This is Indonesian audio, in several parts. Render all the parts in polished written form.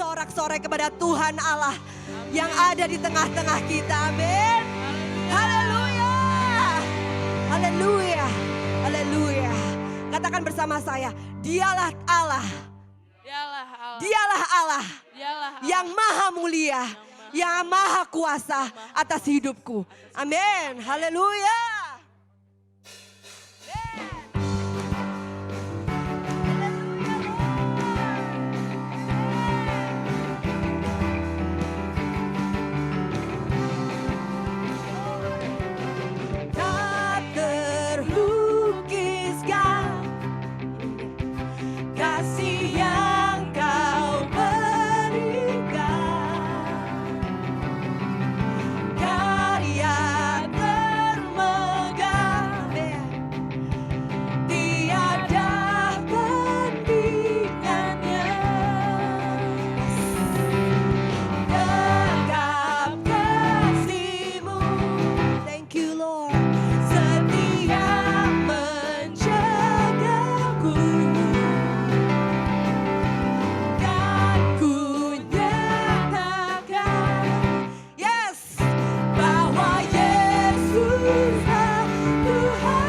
sorak-sorai kepada Tuhan Allah yang ada di tengah-tengah kita. Amin. Haleluya. Haleluya. Haleluya. Katakan bersama saya, dialah Allah. Dialah Allah. Dialah Allah Dialah Allah. yang maha mulia, yang maha kuasa atas hidupku. Amin. Haleluya. Tak terlukiskan kasih yang kau berikan, karya termegah tiada bandingannya. Gegap kasih-Mu, thank you Lord, setia menjagaku. Dan ku nyatakan, yes, bahwa Yesuslah Tuhan,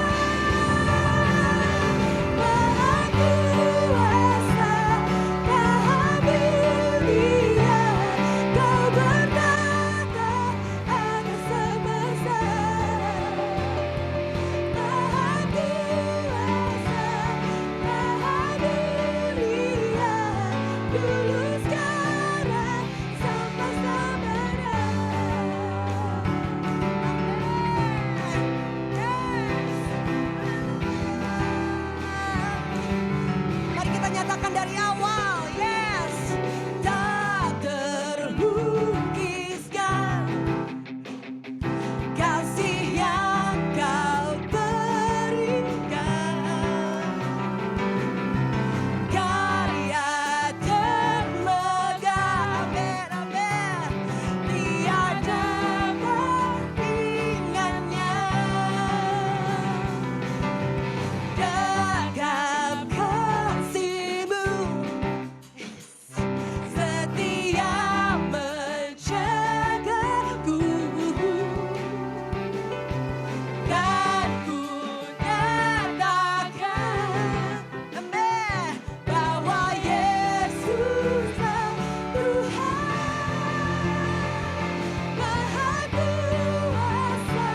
Maha Kuasa, Maha Mulia, Kau bertata atas semesta. Maha Kuasa, Maha Mulia, dulu sekarang sampai selamanya. Mari kita nyatakan dari awal, yes. Tak terlukiskan kasih yang kau berikan, karya termegah, amin, amin, tiada bandingannya. Gegap kasih-Mu, setia menjagaku. Dan ku nyatakan, amin, bahwa Yesuslah Tuhan, Maha Kuasa,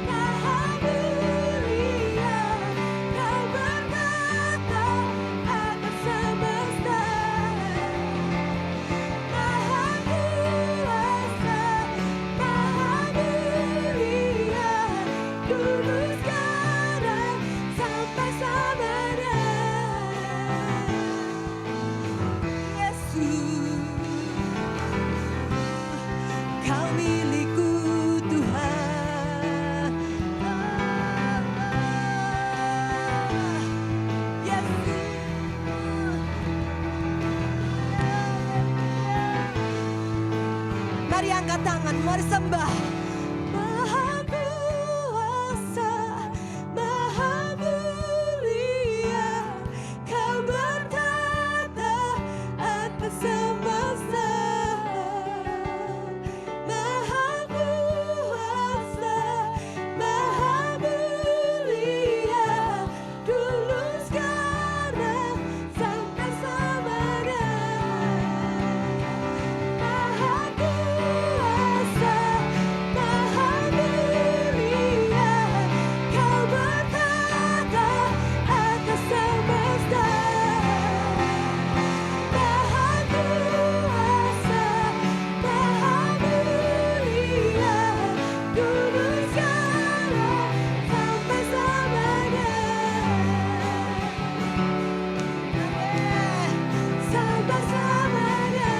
Maha Mulia, Kau bertata atas semesta. Maha Kuasa, Maha Mulia, dulu sekarang sampai selamanya. Yesus, Kau milikku Tuhan. Yesus. Mari angkat tangan, mari sembah. Maha Kuasa, Maha Mulia, Kau bertata atas semesta. Maha Kuasa, Maha Mulia, dulu sekarang sampai selamanya. Maha Kuasa, Maha Mulia, Kau bertata atas semesta. Maha Kuasa, Maha Mulia, dulu sekarang sampai selamanya. Sampai selamanya.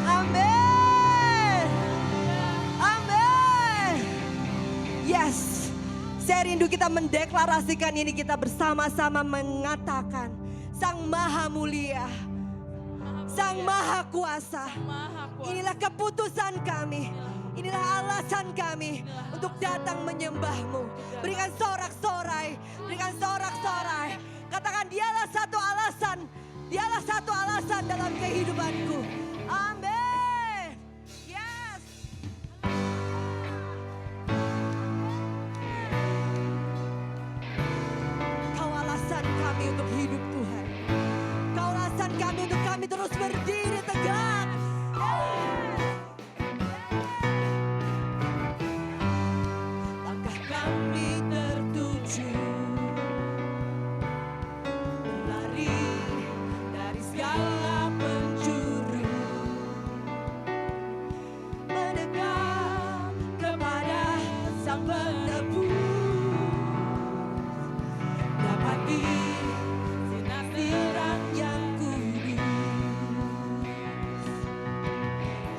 Amin. Amin. Yes. Saya rindu kita mendeklarasikan ini, kita bersama-sama mengatakan Sang Maha Mulia, Sang Maha Kuasa. Maha Kuasa. Inilah keputusan kami. Inilah alasan kami untuk datang menyembah-Mu. Berikan sorak-sorai, berikan sorak-sorai. Katakan dialah satu alasan, dialah kehidupanku. Amin. Yes. Kau alasan kami untuk hidup Tuhan. Kau alasan kami untuk kami terus berdiri tegak. Langkah kami tertuju berlari dari segala penjuru, mendekat kepada Sang Penebus, dapati sinar terang yang kudus.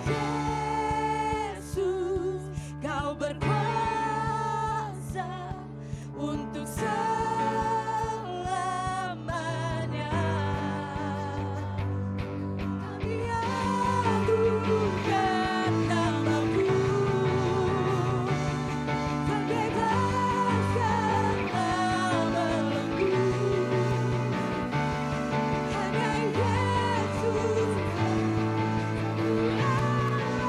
Yesus, Kau berkuasa untuk selamanya. Kami agungkan nama-Mu, terbebaskan belenggu. Hanya Yesus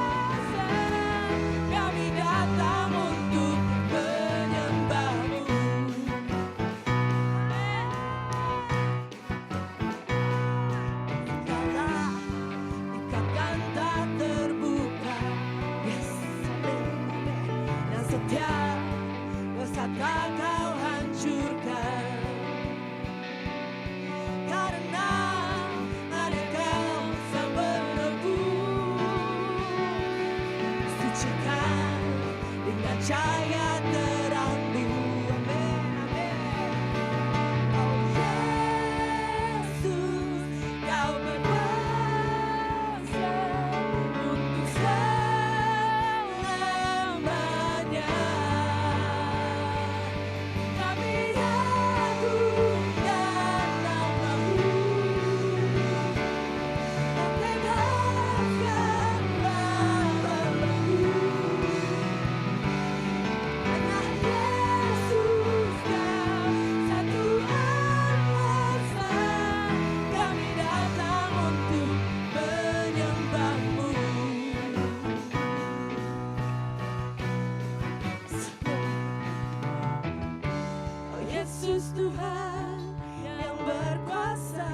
alasan kami datang untuk menyembah-Mu. Segala ikatan tak terbuka, yes, dan setiap dosa tak Kau hancurkan. Karena ada Kau Sang Penebus, sucikan dengan cahaya terang-Mu. Amin, amin. Oh Yesus, Kau berkuasa untuk selamanya. Kami agungkan nama-Mu, terbebaskan belenggu. Hanya Yesus Kau satu alasan kami datang untuk menyembah-Mu. Oh Yesus Tuhan yang berkuasa,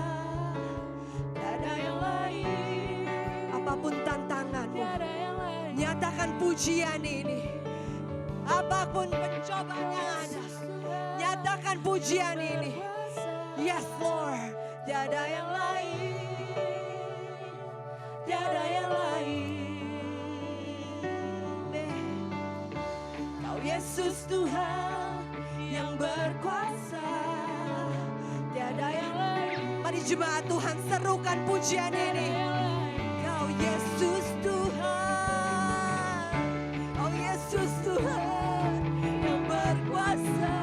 tiada yang lain. Apapun tantanganmu, nyatakan pujian ini. Apapun pencobaan yang ada, nyatakan pujian ini. Yes Lord, tiada yang lain, tiada yang lain. Kau Yesus Tuhan yang berkuasa, tiada yang lain. Mari jemaat Tuhan serukan pujian ini. Kau Yesus Tuhan, oh Yesus Tuhan yang berkuasa.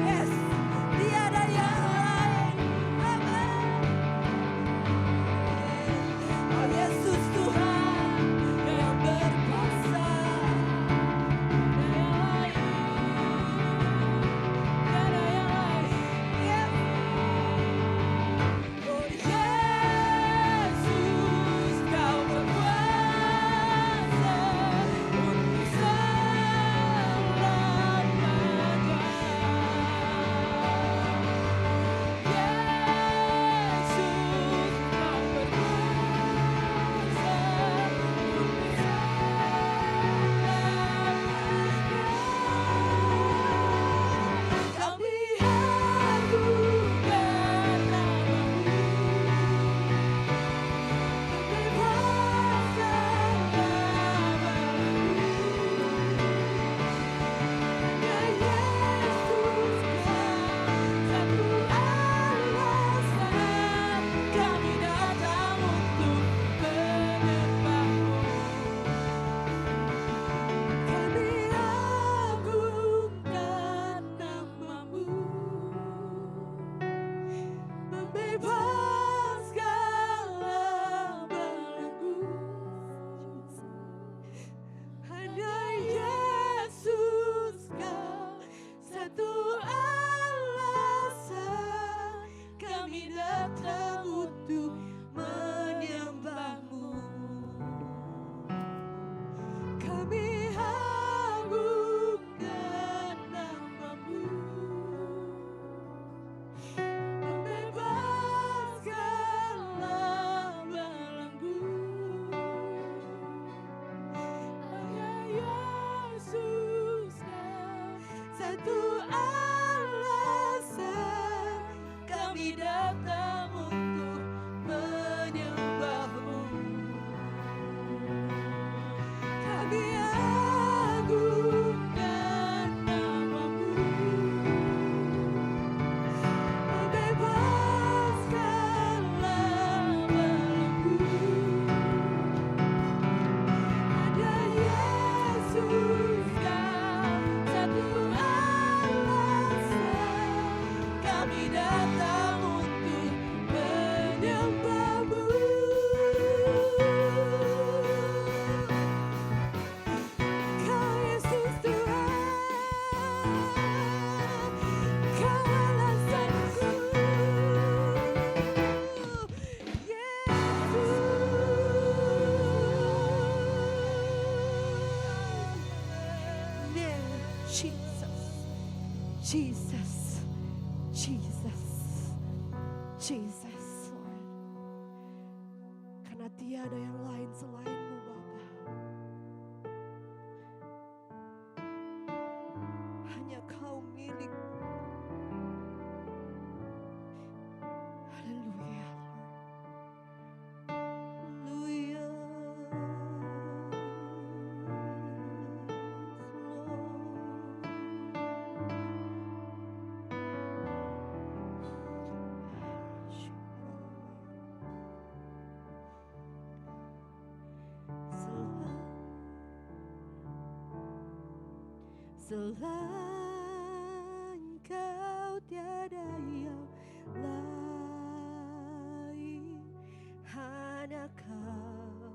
Yes, tiada yang lain. Amen. Oh Yesus Tuhan yang berkuasa. Tiada yang lain. Oh Yesus datang untuk menyembahmu. Kami agungkan namamu, bebaskanlah belenggu. Ada Yesus kau satu alasan kami datang untuk menyembahmu. Kau Yesus Tuhan, Kau alasanku. Jesus, Jesus, Jesus, Lord. Karena tiada yang lain selainmu Bapa. Hanya Kau milik. Haleluya, Haleluya. Selain Kau tiada yang lain, hanya Kau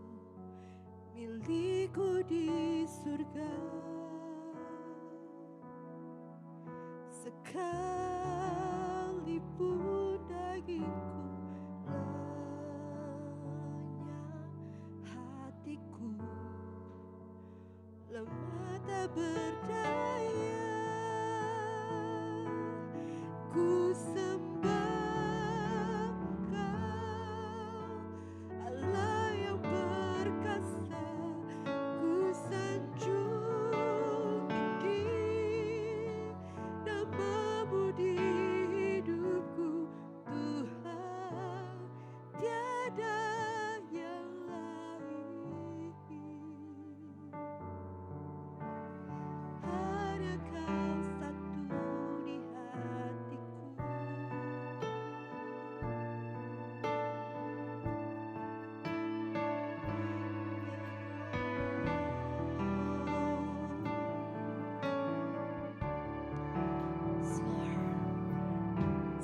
milikku di surga. Sekalipun dagingku lenyap, hatiku lemah tak berdaya. Ku sembah Kau, Allah yang perkasa. Ku sanjung tinggi namamu di hidupku, Tuhan, tiada yang lain. Ada Kau satu di hatiku.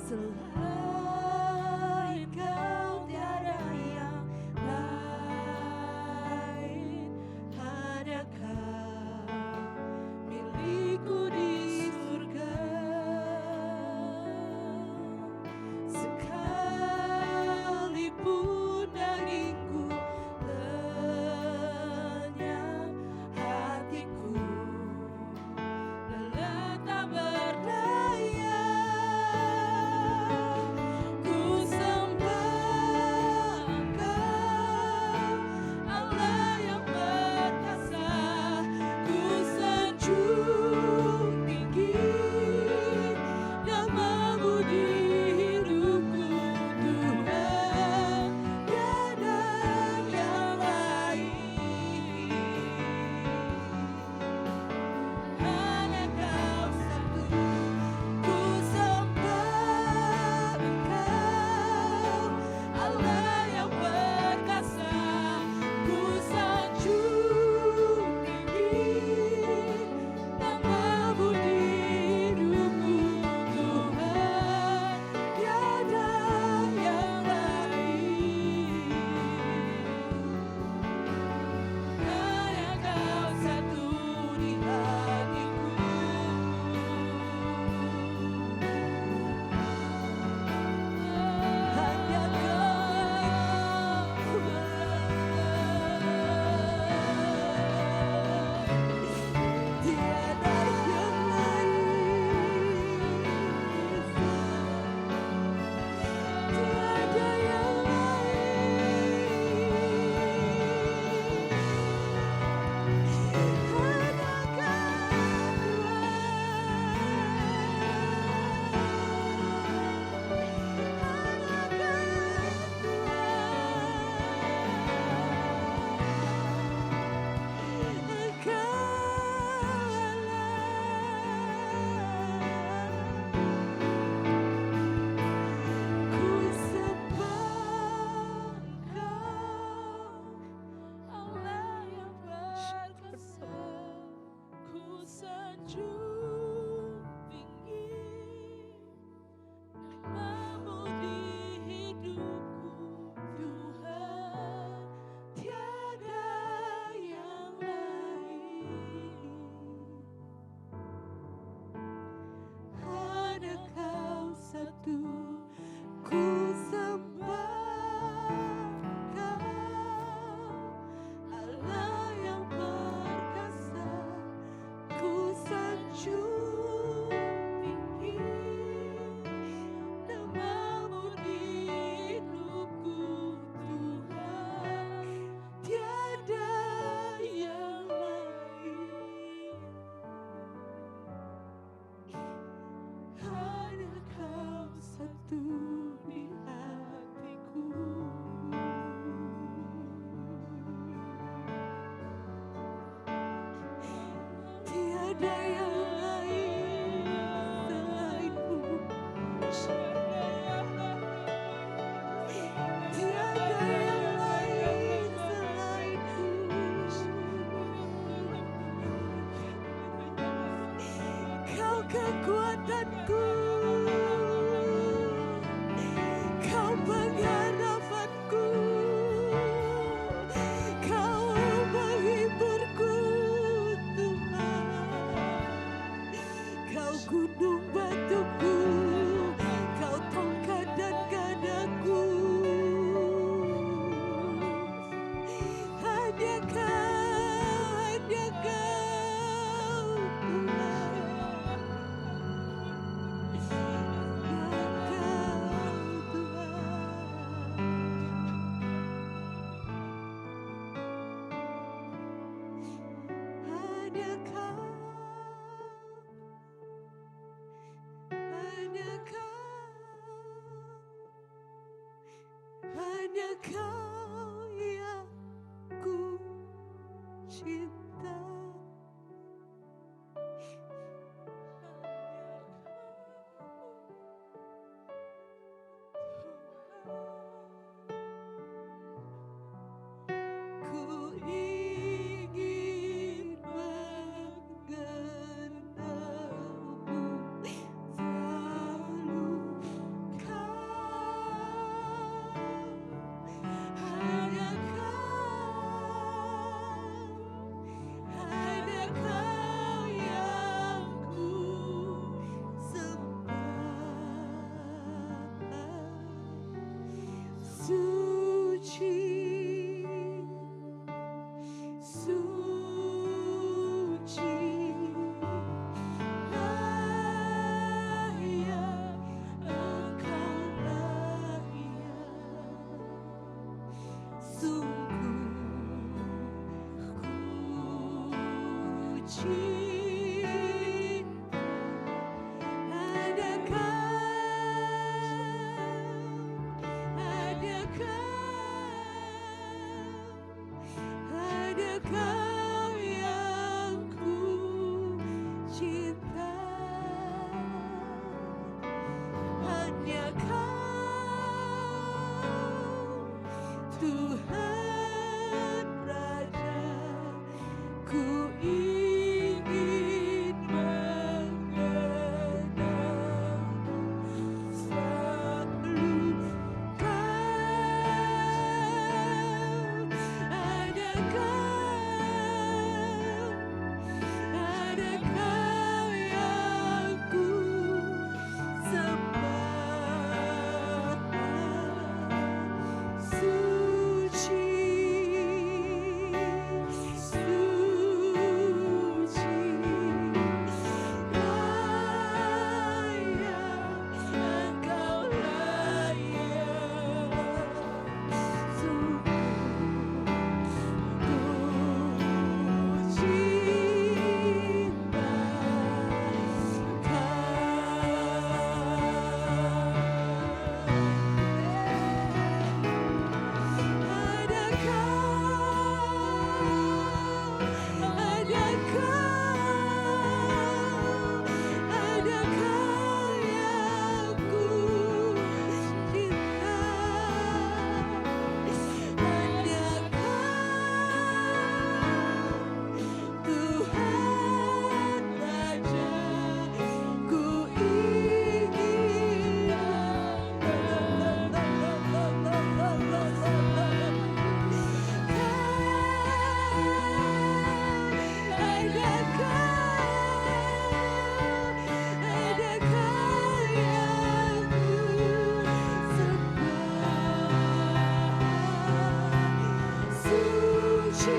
Selain Kau tiada yang lain, hanya Kau milikku di surga. Sekalipun dagingku lenyap, hatiku lelah tak berdaya. Tuhan Raja, ku ingin mengenalmu selalu. Adakah yang ku sembah, suci, suci, layak, engkau layak, sungguh Tuhan Raja, ku ingin adakah yang ku sembah, suci,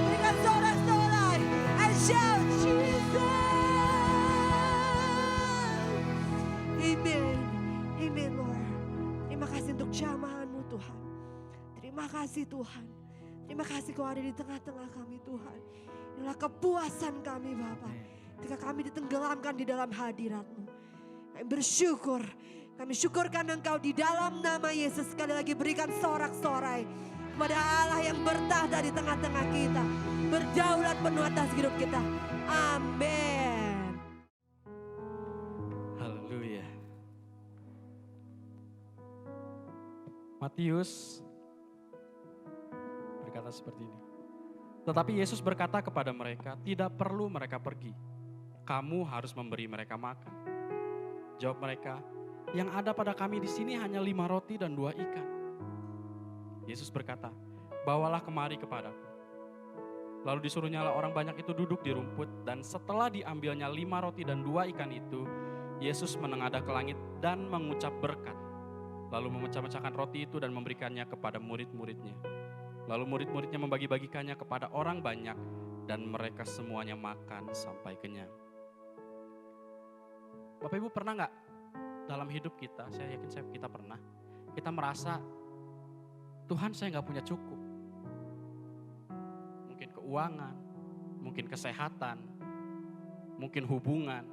berikan sorak-sorai and shout Jesus. Amen. Amen, Lord. Terima kasih untuk jamahan-Mu, Tuhan. Terima kasih, Tuhan. Terima kasih Kau ada di tengah-tengah kami, Tuhan. Inilah kepuasan kami, Bapa. Ketika kami ditenggelamkan di dalam hadirat-Mu. Kami bersyukur. Kami syukurkan Engkau di dalam nama Yesus. Sekali lagi berikan sorak-sorai kepada Allah yang bertahta di tengah-tengah kita. Berdaulat penuh atas hidup kita. Amin. Haleluya. Matius berkata seperti ini. Tetapi Yesus berkata kepada mereka, tidak perlu mereka pergi. Kamu harus memberi mereka makan. Jawab mereka, yang ada pada kami di sini hanya 5 roti dan 2 ikan. Yesus berkata, bawalah kemari kepadaku. Lalu disuruhnyalah orang banyak itu duduk di rumput, dan setelah diambilnya 5 roti dan 2 ikan itu, Yesus menengadah ke langit dan mengucap berkat. Lalu memecah-mecahkan roti itu dan memberikannya kepada murid-muridnya. Lalu murid-muridnya membagi-bagikannya kepada orang banyak, dan mereka semuanya makan sampai kenyang. Bapak Ibu pernah gak dalam hidup kita, saya yakin kita pernah, kita merasa Tuhan saya gak punya cukup. Mungkin keuangan, mungkin kesehatan, mungkin hubungan.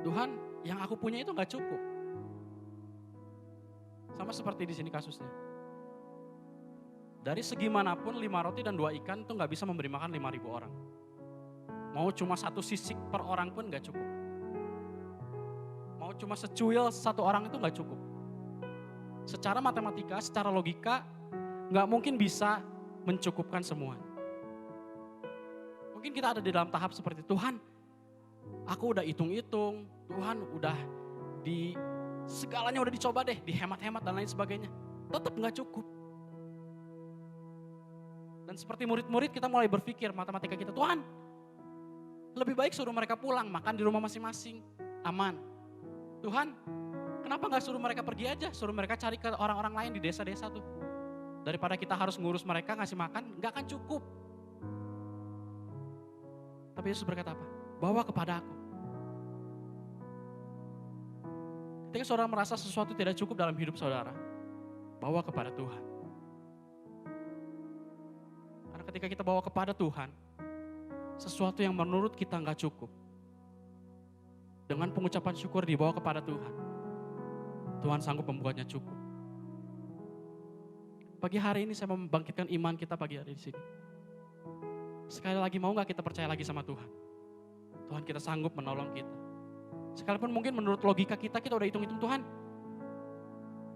Tuhan yang aku punya itu gak cukup. Sama seperti di sini kasusnya. Dari segi manapun 5 roti dan 2 ikan itu gak bisa memberi makan 5.000 orang. Mau cuma 1 sisik per orang pun gak cukup. Mau cuma secuil 1 orang itu gak cukup. Secara matematika, secara logika gak mungkin bisa mencukupkan semua. Mungkin kita ada di dalam tahap seperti Tuhan, aku udah hitung-hitung, Tuhan udah segalanya udah dicoba deh, dihemat-hemat dan lain sebagainya. Tetap gak cukup. Dan seperti murid-murid kita mulai berpikir matematika kita, Tuhan lebih baik suruh mereka pulang, makan di rumah masing-masing, aman. Tuhan kenapa gak suruh mereka pergi aja, suruh mereka cari ke orang-orang lain di desa-desa tuh. Daripada kita harus ngurus mereka, ngasih makan, gak akan cukup. Tapi Yesus berkata apa? Bawa kepada aku. Ketika saudara merasa sesuatu tidak cukup dalam hidup saudara, bawa kepada Tuhan. Karena ketika kita bawa kepada Tuhan, sesuatu yang menurut kita gak cukup, dengan pengucapan syukur dibawa kepada Tuhan, Tuhan sanggup membuatnya cukup. Pagi hari ini saya mau membangkitkan iman kita pagi hari di sini. Sekali lagi mau gak kita percaya lagi sama Tuhan? Tuhan kita sanggup menolong kita. Sekalipun mungkin menurut logika kita udah hitung-hitung, Tuhan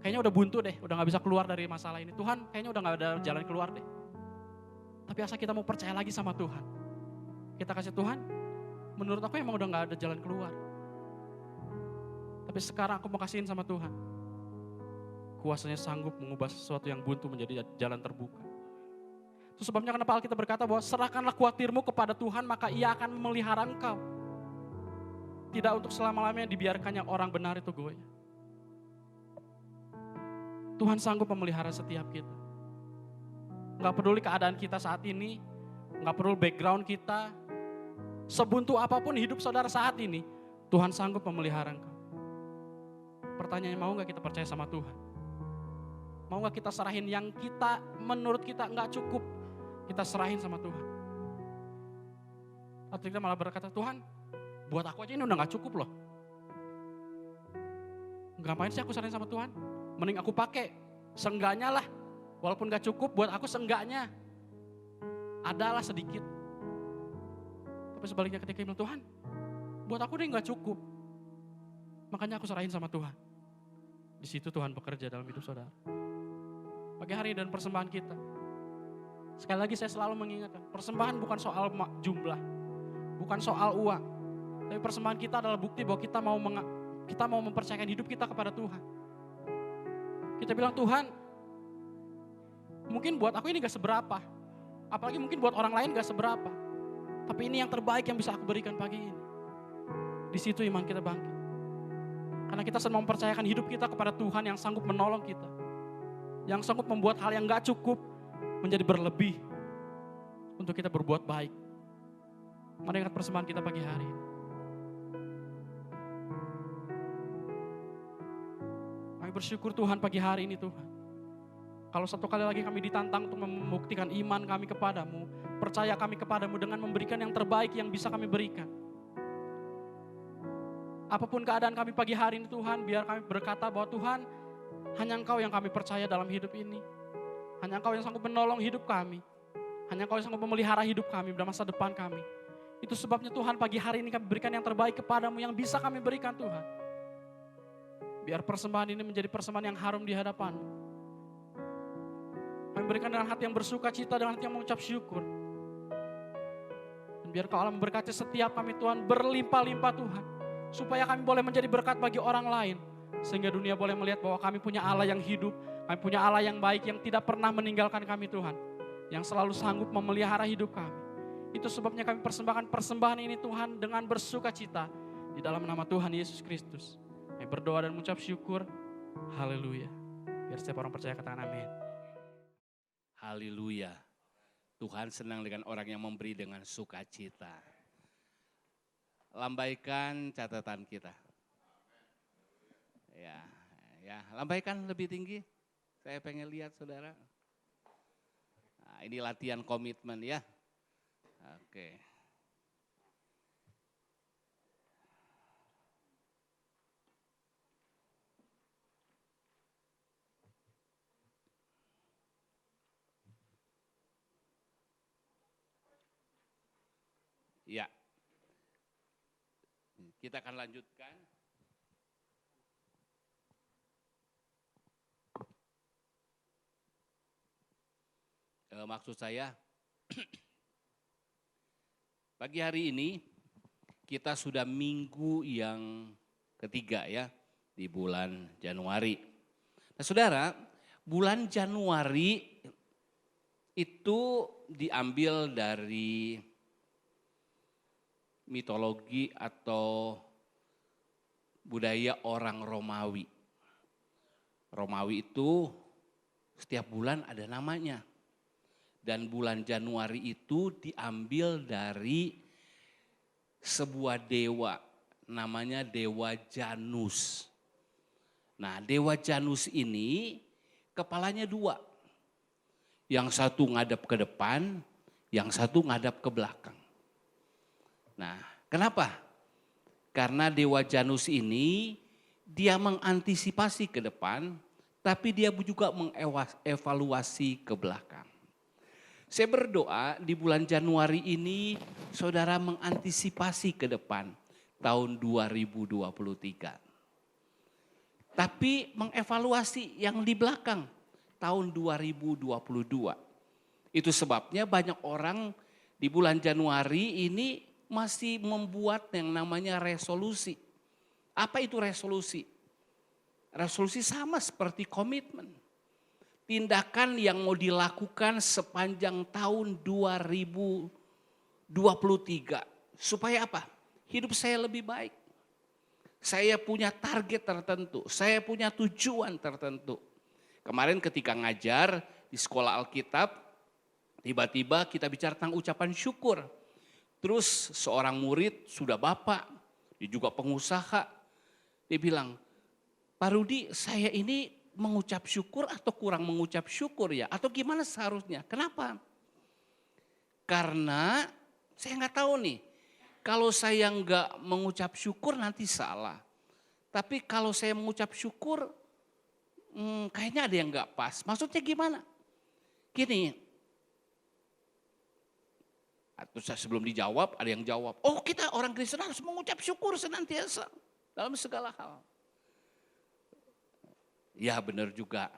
kayaknya udah buntu deh, udah gak bisa keluar dari masalah ini. Tuhan kayaknya udah gak ada jalan keluar deh. Tapi asal kita mau percaya lagi sama Tuhan. Kita kasih Tuhan, menurut aku emang udah gak ada jalan keluar. Tapi sekarang aku mau kasihin sama Tuhan. Kuasanya sanggup mengubah sesuatu yang buntu menjadi jalan terbuka. Itu sebabnya kenapa Alkitab berkata bahwa serahkanlah khawatirmu kepada Tuhan, maka Ia akan memelihara engkau. Tidak untuk selama-lamanya dibiarkannya orang benar itu goyah. Tuhan sanggup memelihara setiap kita. Gak peduli keadaan kita saat ini, gak peduli background kita, sebuntu apapun hidup saudara saat ini, Tuhan sanggup memelihara engkau. Pertanyaannya, mau gak kita percaya sama Tuhan? Mau gak kita serahin yang kita menurut kita gak cukup, kita serahin sama Tuhan? Atau kita malah berkata, Tuhan buat aku aja ini udah gak cukup loh. Ngapain sih aku serahin sama Tuhan? Mending aku pakai, seenggaknya lah. Walaupun gak cukup buat aku, seenggaknya adalah sedikit. Tapi sebaliknya ketika bilang, Tuhan buat aku ini gak cukup, makanya aku serahin sama Tuhan. Di situ Tuhan bekerja dalam hidup saudara. Pagi hari dan persembahan kita. Sekali lagi saya selalu mengingatkan, persembahan bukan soal jumlah, bukan soal uang. Tapi persembahan kita adalah bukti bahwa kita mau mempercayakan hidup kita kepada Tuhan. Kita bilang, Tuhan mungkin buat aku ini gak seberapa. Apalagi mungkin buat orang lain gak seberapa. Tapi ini yang terbaik yang bisa aku berikan pagi ini. Di situ iman kita bangkit. Karena kita sedang mempercayakan hidup kita kepada Tuhan yang sanggup menolong kita. Yang sanggup membuat hal yang gak cukup menjadi berlebih. Untuk kita berbuat baik. Mari ingat persembahan kita pagi hari ini. Kami bersyukur Tuhan pagi hari ini Tuhan. Kalau satu kali lagi kami ditantang untuk membuktikan iman kami kepadamu. Percaya kami kepadamu dengan memberikan yang terbaik yang bisa kami berikan. Apapun keadaan kami pagi hari ini Tuhan, biar kami berkata bahwa Tuhan, hanya Engkau yang kami percaya dalam hidup ini. Hanya Engkau yang sanggup menolong hidup kami. Hanya Engkau yang sanggup memelihara hidup kami dan masa depan kami. Itu sebabnya Tuhan pagi hari ini kami berikan yang terbaik kepadamu yang bisa kami berikan Tuhan. Biar persembahan ini menjadi persembahan yang harum di hadapan-Mu. Kami berikan dengan hati yang bersuka cita, dengan hati yang mengucap syukur. Dan biar Kau Allah memberkati setiap kami Tuhan berlimpah-limpah Tuhan. Supaya kami boleh menjadi berkat bagi orang lain. Sehingga dunia boleh melihat bahwa kami punya Allah yang hidup. Kami punya Allah yang baik yang tidak pernah meninggalkan kami Tuhan. Yang selalu sanggup memelihara hidup kami. Itu sebabnya kami persembahkan persembahan ini Tuhan dengan bersuka cita. Di dalam nama Tuhan Yesus Kristus. Kami berdoa dan mengucap syukur. Haleluya. Biar setiap orang percaya katakan amin. Haleluya. Tuhan senang dengan orang yang memberi dengan sukacita. Lambaikan catatan kita. Ya, lambaikan lebih tinggi. Saya pengen lihat saudara. Nah, ini latihan komitmen ya. Oke. Ya. Kita akan lanjutkan. Maksud saya, pagi hari ini kita sudah minggu yang ketiga ya, di bulan Januari. Nah saudara, bulan Januari itu diambil dari mitologi atau budaya orang Romawi. Romawi itu setiap bulan ada namanya. Dan bulan Januari itu diambil dari sebuah dewa, namanya Dewa Janus. Nah, Dewa Janus ini kepalanya dua. Yang satu ngadap ke depan, yang satu ngadap ke belakang. Nah, kenapa? Karena Dewa Janus ini dia mengantisipasi ke depan, tapi dia juga mengevaluasi ke belakang. Saya berdoa di bulan Januari ini saudara mengantisipasi ke depan tahun 2023. Tapi mengevaluasi yang di belakang tahun 2022. Itu sebabnya banyak orang di bulan Januari ini masih membuat yang namanya resolusi. Apa itu resolusi? Resolusi sama seperti komitmen. Tindakan yang mau dilakukan sepanjang tahun 2023. Supaya apa? Hidup saya lebih baik. Saya punya target tertentu, saya punya tujuan tertentu. Kemarin ketika ngajar di sekolah Alkitab, tiba-tiba kita bicara tentang ucapan syukur. Terus seorang murid sudah bapak, dia juga pengusaha. Dia bilang, Pak Rudi saya ini mengucap syukur atau kurang mengucap syukur ya? Atau gimana seharusnya? Kenapa? Karena saya nggak tahu nih, kalau saya nggak mengucap syukur nanti salah. Tapi kalau saya mengucap syukur, kayaknya ada yang nggak pas. Maksudnya gimana? Gini, atau sebelum dijawab ada yang jawab, oh kita orang Kristen harus mengucap syukur senantiasa dalam segala hal. Ya benar juga.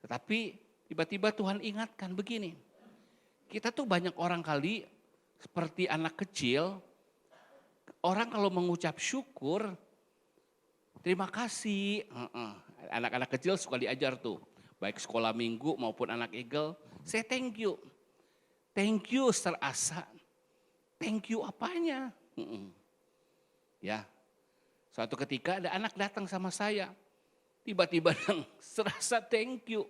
Tetapi tiba-tiba Tuhan ingatkan begini, kita tuh banyak orang kali seperti anak kecil, orang kalau mengucap syukur, terima kasih. Anak-anak kecil suka diajar tuh, baik sekolah minggu maupun anak Eagle, say thank you. Thank you Sir Asa. Thank you apanya? Ya, suatu ketika ada anak datang sama saya, tiba-tiba Sir Asa thank you.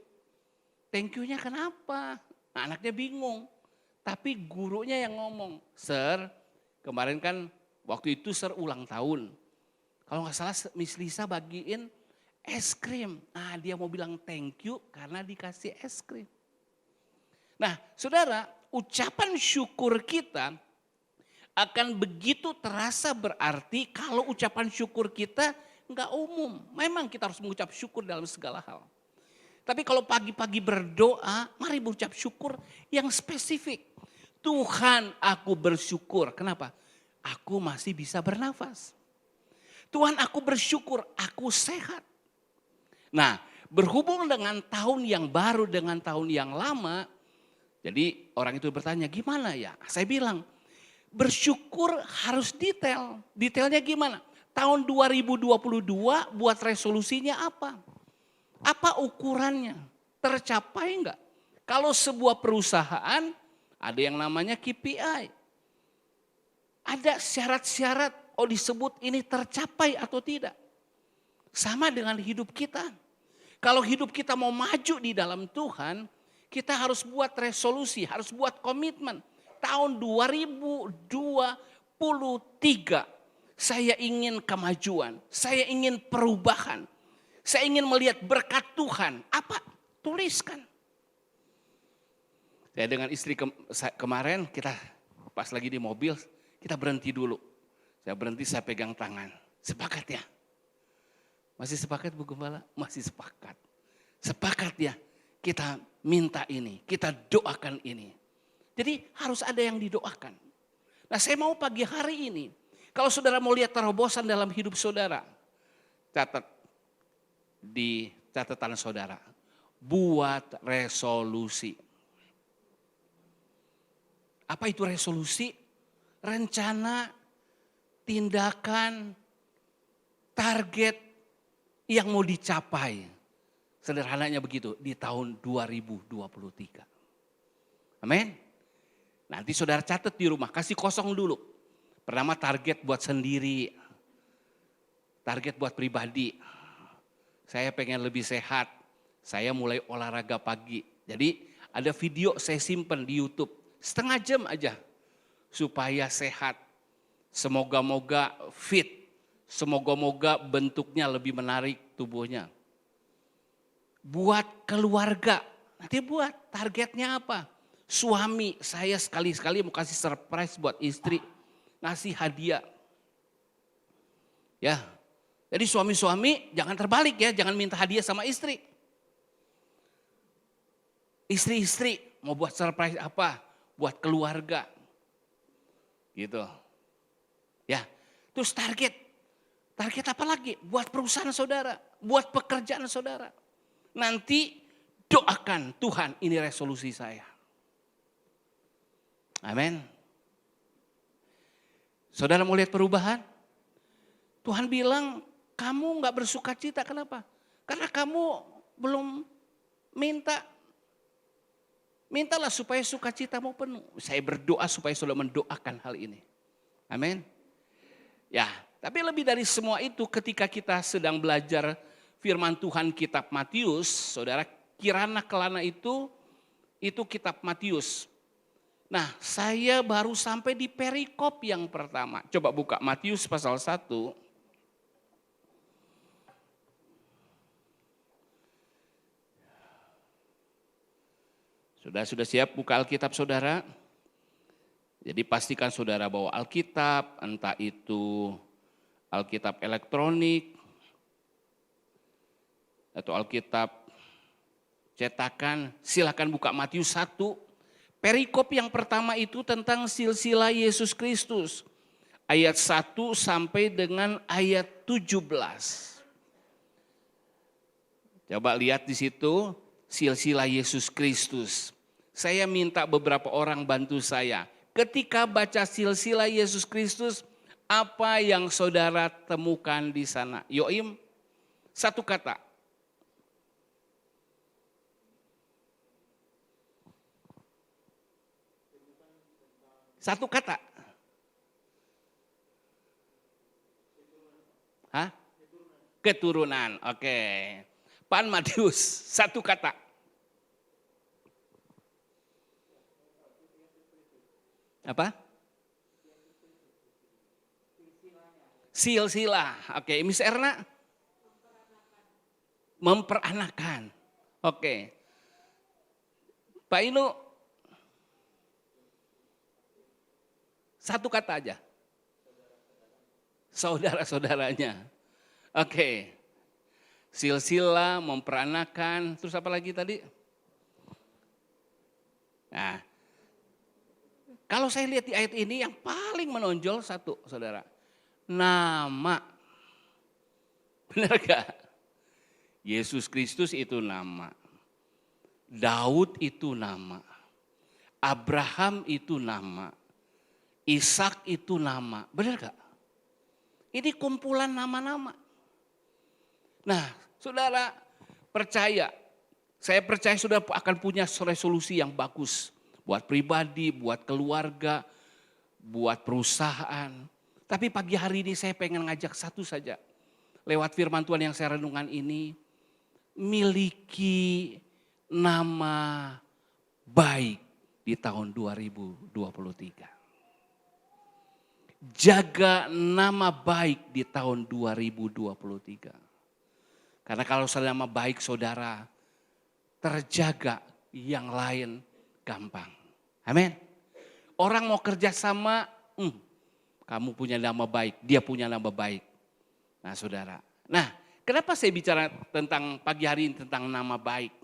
Thank you-nya kenapa? Nah, anaknya bingung. Tapi gurunya yang ngomong, Sir, kemarin kan waktu itu Sir ulang tahun. Kalau nggak salah Miss Lisa bagiin es krim. Nah dia mau bilang thank you karena dikasih es krim. Nah saudara, ucapan syukur kita akan begitu terasa berarti kalau ucapan syukur kita nggak umum. Memang kita harus mengucap syukur dalam segala hal. Tapi kalau pagi-pagi berdoa, mari mengucap syukur yang spesifik. Tuhan aku bersyukur. Kenapa? Aku masih bisa bernafas. Tuhan aku bersyukur aku sehat. Nah berhubung dengan tahun yang baru dengan tahun yang lama. Jadi orang itu bertanya gimana ya? Saya bilang bersyukur harus detail. Detailnya gimana? Tahun 2022 buat resolusinya apa? Apa ukurannya? Tercapai enggak? Kalau sebuah perusahaan ada yang namanya KPI. Ada syarat-syarat, oh disebut ini tercapai atau tidak. Sama dengan hidup kita. Kalau hidup kita mau maju di dalam Tuhan, kita harus buat resolusi, harus buat komitmen. Tahun 2023 saya ingin kemajuan, saya ingin perubahan. Saya ingin melihat berkat Tuhan. Apa? Tuliskan. Saya dengan istri kemarin kita pas lagi di mobil, kita berhenti dulu. Saya berhenti, saya pegang tangan. Sepakat ya? Masih sepakat Bu Gembala? Masih sepakat. Sepakat ya? Kita minta ini, kita doakan ini. Jadi harus ada yang didoakan. Nah saya mau pagi hari ini, kalau saudara mau lihat terobosan dalam hidup saudara, catat di catatan saudara, buat resolusi. Apa itu resolusi? Rencana, tindakan, target yang mau dicapai. Sederhananya begitu di tahun 2023. Amin. Nanti saudara catat di rumah, kasih kosong dulu. Pertama target buat sendiri, target buat pribadi. Saya pengen lebih sehat, saya mulai olahraga pagi. Jadi ada video saya simpen di YouTube, setengah jam aja. Supaya sehat, semoga-moga fit, semoga-moga bentuknya lebih menarik tubuhnya. Buat keluarga, nanti buat targetnya apa? Suami, saya sekali-sekali mau kasih surprise buat istri, ngasih hadiah. Ya, jadi suami-suami jangan terbalik ya, jangan minta hadiah sama istri. Istri-istri mau buat surprise apa? Buat keluarga. Gitu. Ya, terus target apa lagi? Buat perusahaan saudara, buat pekerjaan saudara. Nanti doakan, Tuhan ini resolusi saya. Amin. Saudara mau lihat perubahan? Tuhan bilang kamu gak bersuka cita, kenapa? Karena kamu belum minta. Mintalah supaya sukacitamu penuh. Saya berdoa supaya saudara mendoakan hal ini. Amin. Ya, tapi lebih dari semua itu ketika kita sedang belajar firman Tuhan kitab Matius, saudara, kirana kelana itu kitab Matius. Nah, saya baru sampai di perikop yang pertama. Coba buka Matius pasal 1. Sudah siap buka Alkitab saudara? Jadi pastikan saudara bawa Alkitab, entah itu Alkitab elektronik atau Alkitab cetakan. Silakan buka Matius 1. Perikop yang pertama itu tentang silsilah Yesus Kristus. Ayat 1 sampai dengan ayat 17. Coba lihat di situ silsilah Yesus Kristus. Saya minta beberapa orang bantu saya. Ketika baca silsilah Yesus Kristus, apa yang saudara temukan di sana? Yoim, satu kata. Satu kata. Hah? Keturunan. Oke. Pan Matius, satu kata. Apa? Silsilah. Oke, Miss Erna? Memperanakan. Oke. Pak Inu? Satu kata aja. Saudara-saudaranya. Oke. Silsilah, memperanakan, terus apa lagi tadi? Nah, kalau saya lihat di ayat ini yang paling menonjol satu, saudara. Nama. Benar gak? Yesus Kristus itu nama. Daud itu nama. Abraham itu nama. Ishak itu nama, benar gak? Ini kumpulan nama-nama. Nah, saudara percaya, saya percaya saudara akan punya resolusi yang bagus. Buat pribadi, buat keluarga, buat perusahaan. Tapi pagi hari ini saya pengen ngajak satu saja. Lewat firman Tuhan yang saya renungkan ini, miliki nama baik di tahun 2023. Jaga nama baik di tahun 2023. Karena kalau nama baik saudara terjaga, yang lain gampang. Amin. Orang mau kerja sama, kamu punya nama baik, dia punya nama baik. Nah saudara, kenapa saya bicara tentang pagi hari ini tentang nama baik?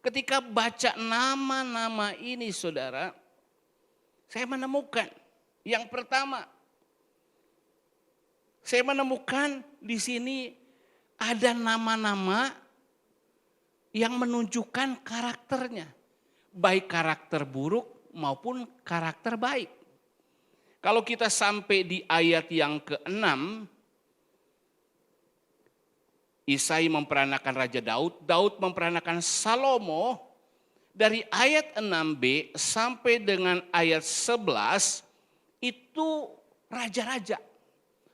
Ketika baca nama-nama ini saudara, saya menemukan yang pertama, saya menemukan di sini ada nama-nama yang menunjukkan karakternya. Baik karakter buruk maupun karakter baik. Kalau kita sampai di ayat yang ke-6, Isai memperanakan Raja Daud, Daud memperanakan Salomo, Dari ayat 6b sampai dengan ayat 11 itu raja-raja.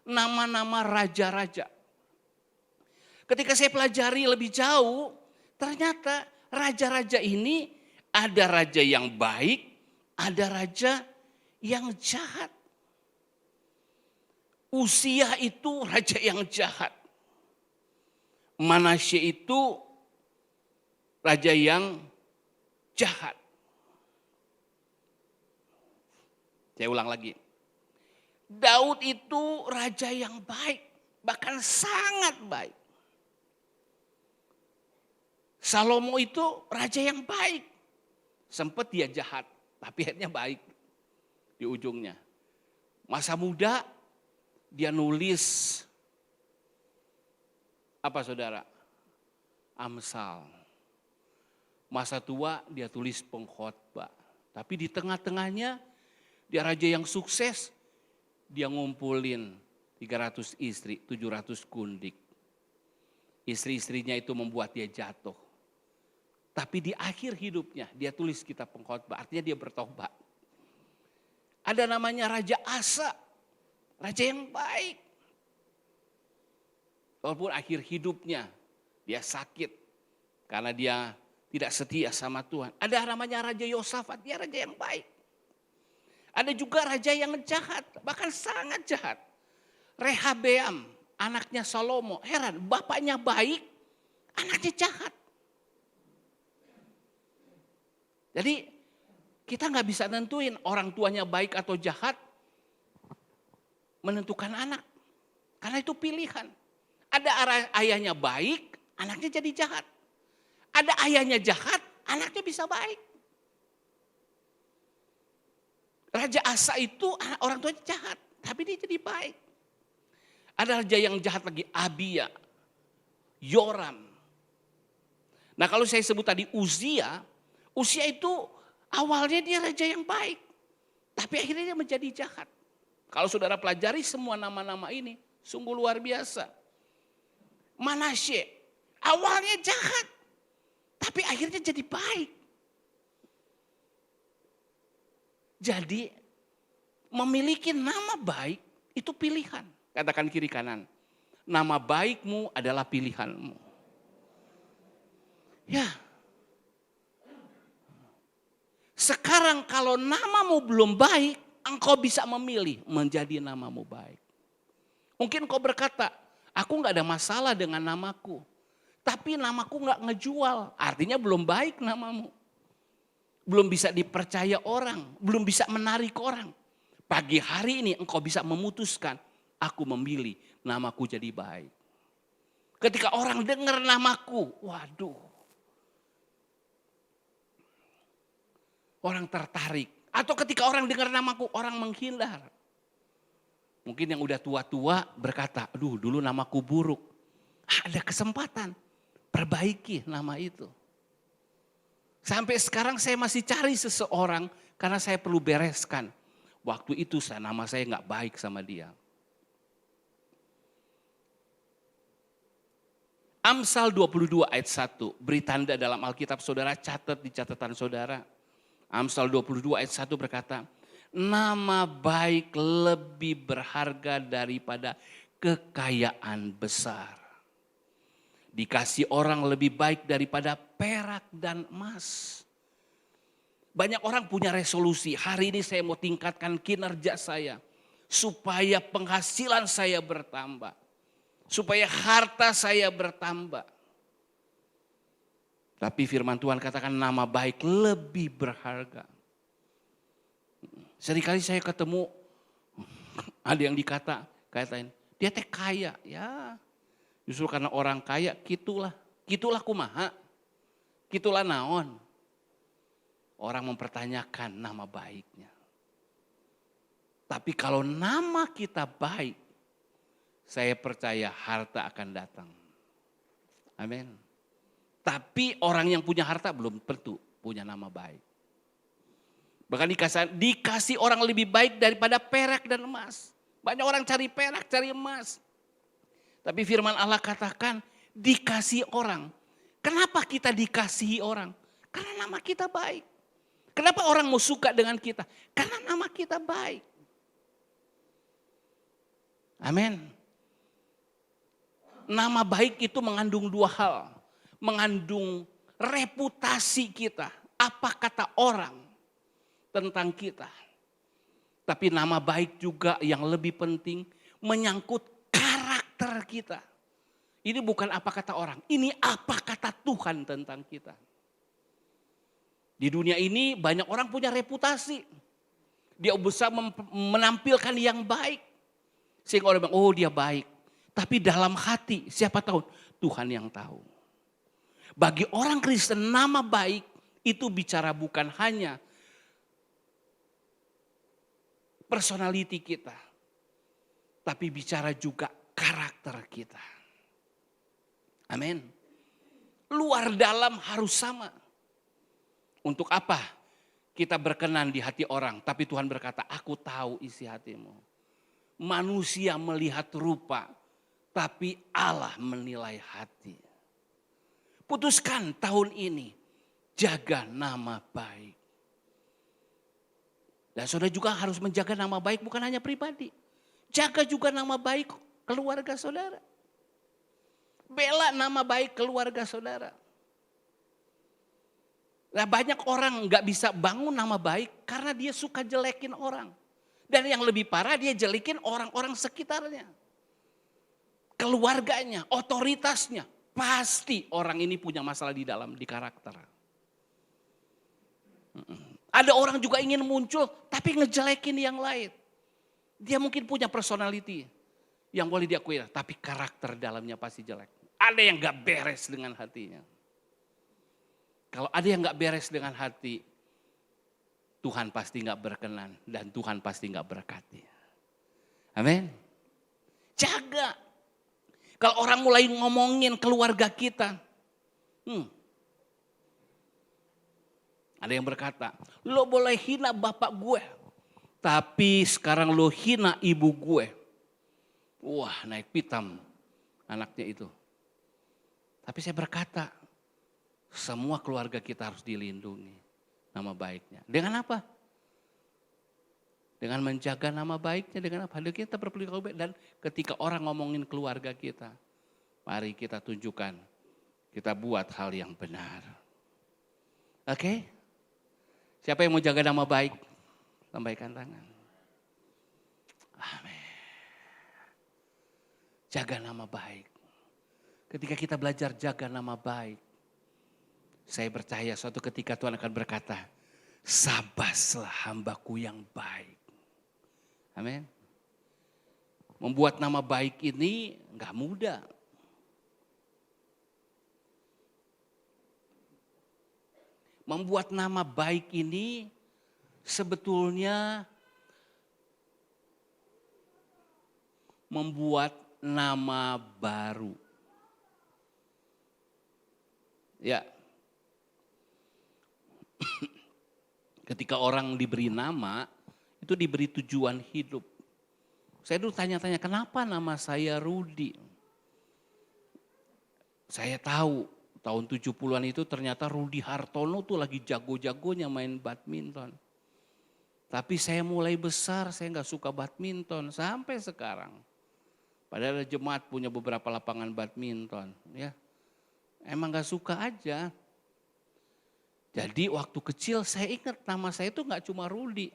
Nama-nama raja-raja. Ketika saya pelajari lebih jauh, ternyata raja-raja ini ada raja yang baik, ada raja yang jahat. Uzia itu raja yang jahat. Manasye itu raja yang jahat. Saya ulang lagi. Daud itu raja yang baik, bahkan sangat baik. Salomo itu raja yang baik. Sempat dia jahat, tapi akhirnya baik di ujungnya. Masa muda dia nulis apa saudara? Amsal. Masa tua dia tulis pengkhotbah. Tapi di tengah-tengahnya dia raja yang sukses. Dia ngumpulin 300 istri, 700 kundik. Istri-istrinya itu membuat dia jatuh. Tapi di akhir hidupnya dia tulis kitab pengkhotbah. Artinya dia bertobat. Ada namanya Raja Asa. Raja yang baik. Walaupun akhir hidupnya dia sakit. Karena dia tidak setia sama Tuhan. Ada namanya Raja Yosafat. Dia raja yang baik. Ada juga raja yang jahat. Bahkan sangat jahat. Rehabeam. Anaknya Salomo. Heran, bapaknya baik. Anaknya jahat. Jadi kita nggak bisa nentuin orang tuanya baik atau jahat. Menentukan anak. Karena itu pilihan. Ada ayahnya baik, anaknya jadi jahat. Ada ayahnya jahat, anaknya bisa baik. Raja Asa itu orang tuanya jahat, tapi dia jadi baik. Ada raja yang jahat lagi, Abia, Yoram. Nah kalau saya sebut tadi Uzia itu awalnya dia raja yang baik. Tapi akhirnya dia menjadi jahat. Kalau saudara pelajari semua nama-nama ini, sungguh luar biasa. Manasye, awalnya jahat. Tapi akhirnya jadi baik. Jadi memiliki nama baik itu pilihan. Katakan kiri kanan. Nama baikmu adalah pilihanmu. Ya. Sekarang kalau namamu belum baik, engkau bisa memilih menjadi namamu baik. Mungkin kau berkata, aku gak ada masalah dengan namaku. Tapi namaku gak ngejual, artinya belum baik namamu. Belum bisa dipercaya orang, belum bisa menarik orang. Pagi hari ini engkau bisa memutuskan, aku memilih namaku jadi baik. Ketika orang dengar namaku, waduh. Orang tertarik. Atau ketika orang dengar namaku, orang menghindar. Mungkin yang udah tua-tua berkata, aduh dulu namaku buruk. Ada kesempatan, perbaiki nama itu. Sampai sekarang saya masih cari seseorang karena saya perlu bereskan. Waktu itu nama saya gak baik sama dia. Amsal 22 ayat 1, beri tanda dalam Alkitab saudara, catat di catatan saudara. Amsal 22 ayat 1 berkata, nama baik lebih berharga daripada kekayaan besar. Dikasih orang lebih baik daripada perak dan emas. Banyak orang punya resolusi, hari ini saya mau tingkatkan kinerja saya. Supaya penghasilan saya bertambah. Supaya harta saya bertambah. Tapi firman Tuhan katakan nama baik lebih berharga. Seringkali saya ketemu ada yang katain dia teh kaya. Ya justru karena orang kaya gitulah kumaha. Gitulah naon. Orang mempertanyakan nama baiknya. Tapi kalau nama kita baik, saya percaya harta akan datang. Amin. Tapi orang yang punya harta belum tentu punya nama baik. Bahkan dikasih orang lebih baik daripada perak dan emas. Banyak orang cari perak, cari emas. Tapi firman Allah katakan dikasih orang. Kenapa kita dikasihi orang? Karena nama kita baik. Kenapa orang mau suka dengan kita? Karena nama kita baik. Amin. Nama baik itu mengandung dua hal. Mengandung reputasi kita. Apa kata orang tentang kita. Tapi nama baik juga yang lebih penting menyangkut karakter kita. Ini bukan apa kata orang, ini apa kata Tuhan tentang kita. Di dunia ini banyak orang punya reputasi. Dia berusaha menampilkan yang baik. Sehingga orang bilang, oh dia baik. Tapi dalam hati siapa tahu? Tuhan yang tahu. Bagi orang Kristen nama baik itu bicara bukan hanya personality kita. Tapi bicara juga karakter kita. Amin. Luar dalam harus sama. Untuk apa? Kita berkenan di hati orang. Tapi Tuhan berkata, aku tahu isi hatimu. Manusia melihat rupa. Tapi Allah menilai hati. Putuskan tahun ini. Jaga nama baik. Dan saudara juga harus menjaga nama baik bukan hanya pribadi. Jaga juga nama baik keluarga saudara. Bela nama baik keluarga saudara. Nah, banyak orang gak bisa bangun nama baik karena dia suka jelekin orang. Dan yang lebih parah dia jelekin orang-orang sekitarnya. Keluarganya, otoritasnya. Pasti orang ini punya masalah di karakter. Ada orang juga ingin muncul tapi ngejelekin yang lain. Dia mungkin punya personality yang boleh diakui, tapi karakter dalamnya pasti jelek. Ada yang gak beres dengan hatinya. Kalau ada yang gak beres dengan hati, Tuhan pasti gak berkenan dan Tuhan pasti gak berkati. Amin. Jaga. Kalau orang mulai ngomongin keluarga kita, ada yang berkata, lo boleh hina bapak gue, tapi sekarang lo hina ibu gue. Wah, naik pitam anaknya itu. Tapi saya berkata, semua keluarga kita harus dilindungi nama baiknya. Dengan apa? Dengan menjaga nama baiknya, dengan apa? Dengan kita berperilaku baik. Dan ketika orang ngomongin keluarga kita, mari kita tunjukkan, kita buat hal yang benar. Oke? Siapa yang mau jaga nama baik? Lambaikan tangan. Amin. Jaga nama baik. Ketika kita belajar jaga nama baik, saya percaya suatu ketika Tuhan akan berkata, sabaslah hambaku yang baik. Amin. Membuat nama baik ini enggak mudah. Membuat nama baik ini sebetulnya membuat nama baru. Ya. Ketika orang diberi nama, itu diberi tujuan hidup. Saya dulu tanya-tanya, kenapa nama saya Rudi? Saya tahu tahun 70-an itu ternyata Rudi Hartono tuh lagi jago-jagonya main badminton. Tapi saya mulai besar, saya nggak suka badminton sampai sekarang. Padahal jemaat punya beberapa lapangan badminton, ya. Emang gak suka aja. Jadi waktu kecil saya ingat nama saya itu gak cuma Rudi.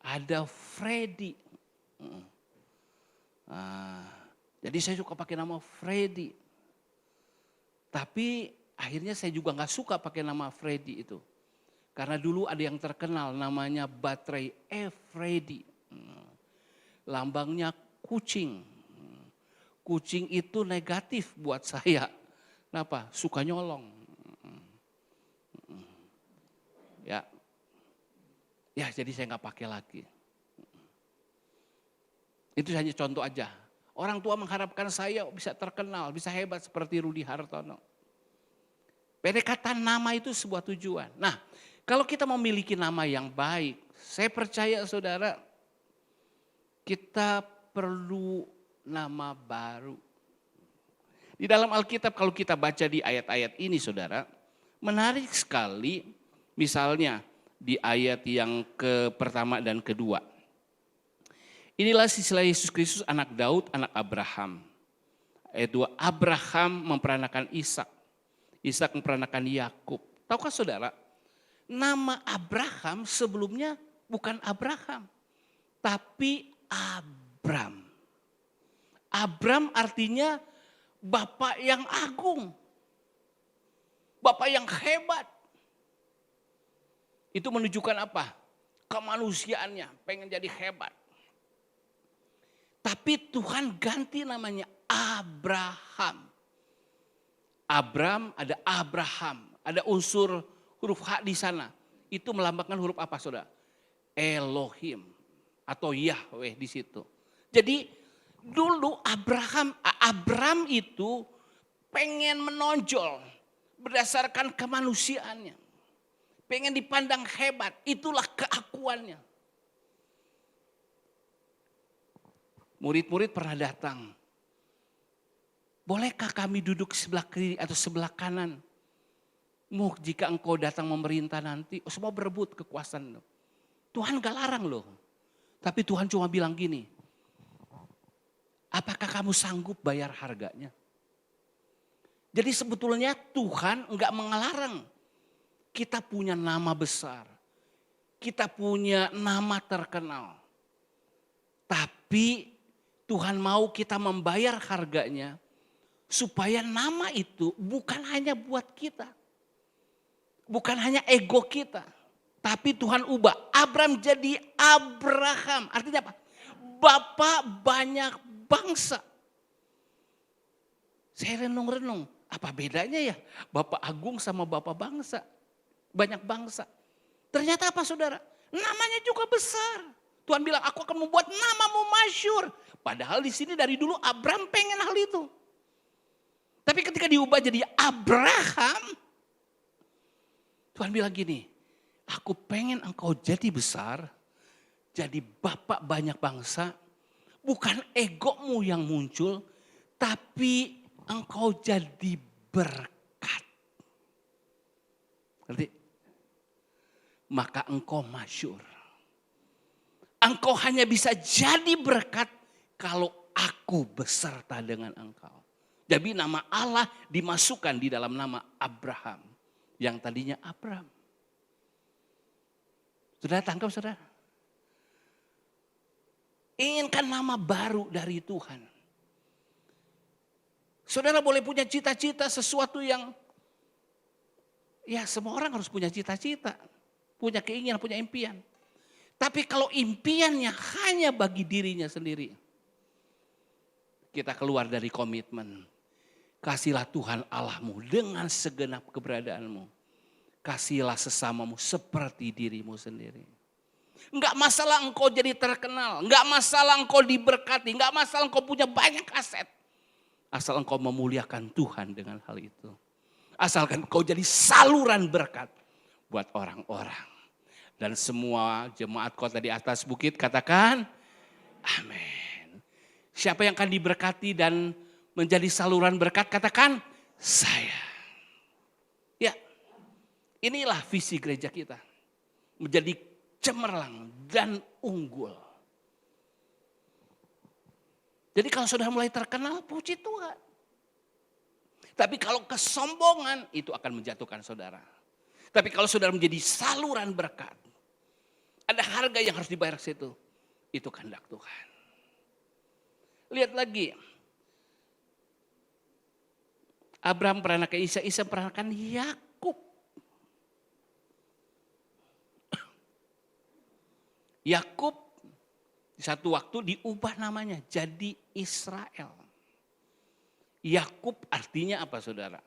Ada Freddy. Jadi saya suka pakai nama Freddy. Tapi akhirnya saya juga gak suka pakai nama Freddy itu. Karena dulu ada yang terkenal namanya Baterai Freddy. Lambangnya kucing. Kucing itu negatif buat saya. Kenapa? Suka nyolong. Ya, jadi saya nggak pakai lagi. Itu hanya contoh aja. Orang tua mengharapkan saya bisa terkenal, bisa hebat seperti Rudi Hartono. Pendekatan nama itu sebuah tujuan. Nah, kalau kita memiliki nama yang baik, saya percaya saudara, kita perlu nama baru. Di dalam Alkitab kalau kita baca di ayat-ayat ini saudara, Menarik sekali, misalnya di ayat yang pertama dan kedua. Inilah silsilah Yesus Kristus anak Daud, anak Abraham. Ayat 2, Abraham memperanakan Ishak. Ishak memperanakan Yakub. Tahukah saudara, nama Abraham sebelumnya bukan Abraham, tapi Abram. Abram artinya Bapak yang agung. Bapak yang hebat. Itu menunjukkan apa? Kemanusiaannya, pengen jadi hebat. Tapi Tuhan ganti namanya Abraham. Abram ada Abraham, ada unsur huruf H di sana. Itu melambangkan huruf apa saudara? Elohim atau Yahweh di situ. Jadi dulu Abram itu pengen menonjol berdasarkan kemanusiaannya. Pengen dipandang hebat, itulah keakuannya. Murid-murid pernah datang. Bolehkah kami duduk sebelah kiri atau sebelah kanan? Jika engkau datang memerintah nanti, semua berebut kekuasaan. Tuhan gak larang loh. Tapi Tuhan cuma bilang gini, apakah kamu sanggup bayar harganya? Jadi sebetulnya Tuhan enggak mengelarang. Kita punya nama besar. Kita punya nama terkenal. Tapi Tuhan mau kita membayar harganya. Supaya nama itu bukan hanya buat kita. Bukan hanya ego kita. Tapi Tuhan ubah. Abram jadi Abraham. Artinya apa? Bapak banyak bangsa. Saya renung-renung. Apa bedanya ya? Bapak agung sama bapak bangsa. Banyak bangsa. Ternyata apa saudara? Namanya juga besar. Tuhan bilang aku akan membuat namamu masyhur. Padahal di sini dari dulu Abram pengen hal itu. Tapi ketika diubah jadi Abraham, Tuhan bilang gini, aku pengen engkau jadi besar, jadi bapak banyak bangsa, bukan egomu yang muncul, tapi engkau jadi berkat. Ngerti? Maka engkau masyhur. Engkau hanya bisa jadi berkat kalau aku beserta dengan engkau. Jadi nama Allah dimasukkan di dalam nama Abraham. Yang tadinya Abram. Sudah tangkap saudara? Inginkan nama baru dari Tuhan. Saudara boleh punya cita-cita sesuatu yang, ya semua orang harus punya cita-cita. Punya keinginan, punya impian. Tapi kalau impiannya hanya bagi dirinya sendiri. Kita keluar dari komitmen. Kasihlah Tuhan Allahmu dengan segenap keberadaanmu. Kasihlah sesamamu seperti dirimu sendiri. Enggak masalah engkau jadi terkenal. Enggak masalah engkau diberkati. Enggak masalah engkau punya banyak aset. Asal engkau memuliakan Tuhan dengan hal itu. Asalkan engkau jadi saluran berkat buat orang-orang. Dan semua jemaat kota di atas bukit katakan amin. Siapa yang akan diberkati dan menjadi saluran berkat, katakan saya. Ya, inilah visi gereja kita. Menjadi cemerlang dan unggul. Jadi kalau sudah mulai terkenal, puji Tuhan. Tapi kalau kesombongan, itu akan menjatuhkan saudara. Tapi kalau saudara menjadi saluran berkat, ada harga yang harus dibayar ke situ. Itu kehendak Tuhan. Lihat lagi. Abraham peranakan Ishak, Ishak peranakan Yakub. Yakub di satu waktu diubah namanya jadi Israel. Yakub artinya apa saudara?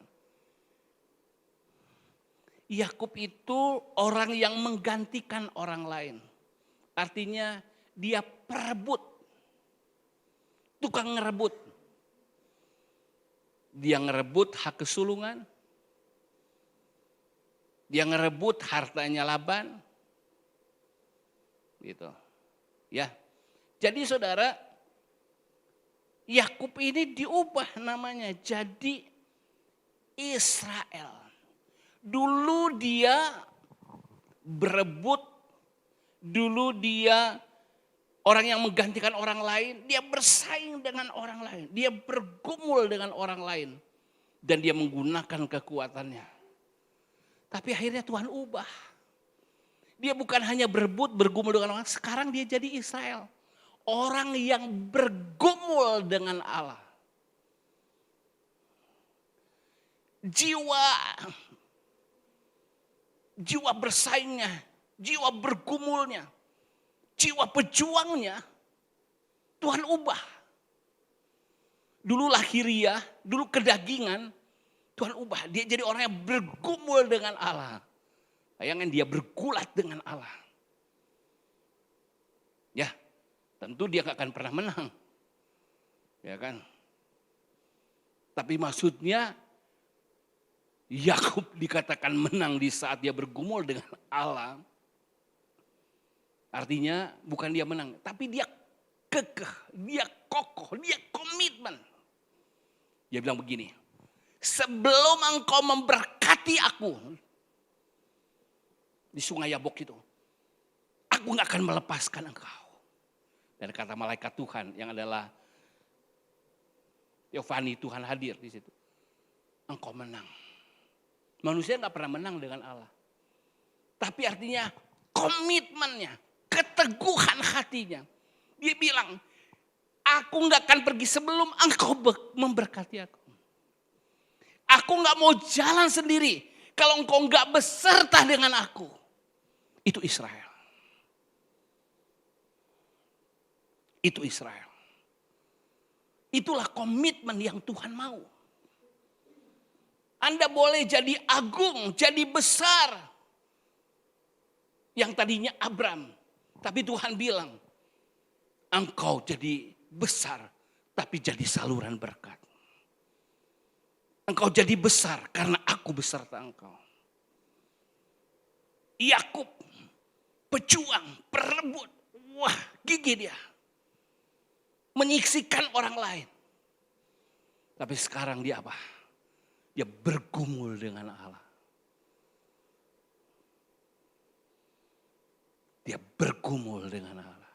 Yakub itu orang yang menggantikan orang lain. Artinya dia perebut. Tukang ngerebut. Dia ngerebut hak kesulungan. Dia ngerebut hartanya Laban. Gitu. Ya. Jadi saudara, Yakub ini diubah namanya jadi Israel. Dulu dia berebut, dulu dia orang yang menggantikan orang lain, dia bersaing dengan orang lain, dia bergumul dengan orang lain. Dan dia menggunakan kekuatannya. Tapi akhirnya Tuhan ubah. Dia bukan hanya berebut, bergumul dengan orang, sekarang dia jadi Israel. Orang yang bergumul dengan Allah. Jiwa bersaingnya, jiwa bergumulnya, jiwa pejuangnya, Tuhan ubah. Dulu lahiriah, dulu kedagingan, Tuhan ubah. Dia jadi orang yang bergumul dengan Allah. Bayangin dia bergulat dengan Allah. Ya, tentu dia gak akan pernah menang. Ya kan? Tapi maksudnya Yakub dikatakan menang di saat dia bergumul dengan Allah. Artinya bukan dia menang, tapi dia kekeh, dia kokoh, dia komitmen. Dia bilang begini, sebelum engkau memberkati aku di sungai Yabok itu, aku gak akan melepaskan engkau. Dan kata malaikat Tuhan yang adalah Yovani, Tuhan hadir di situ. Engkau menang. Manusia gak pernah menang dengan Allah. Tapi artinya komitmennya, keteguhan hatinya. Dia bilang, aku gak akan pergi sebelum engkau memberkati aku. Aku gak mau jalan sendiri kalau engkau gak beserta dengan aku. Itu Israel. Itu Israel. Itulah komitmen yang Tuhan mau. Anda boleh jadi agung, jadi besar. Yang tadinya Abram. Tapi Tuhan bilang, engkau jadi besar, tapi jadi saluran berkat. Engkau jadi besar karena aku beserta engkau. Yakub, pejuang, perebut. Wah, gigih dia. Menyiksikan orang lain. Tapi sekarang dia apa? Dia bergumul dengan Allah. Dia bergumul dengan Allah.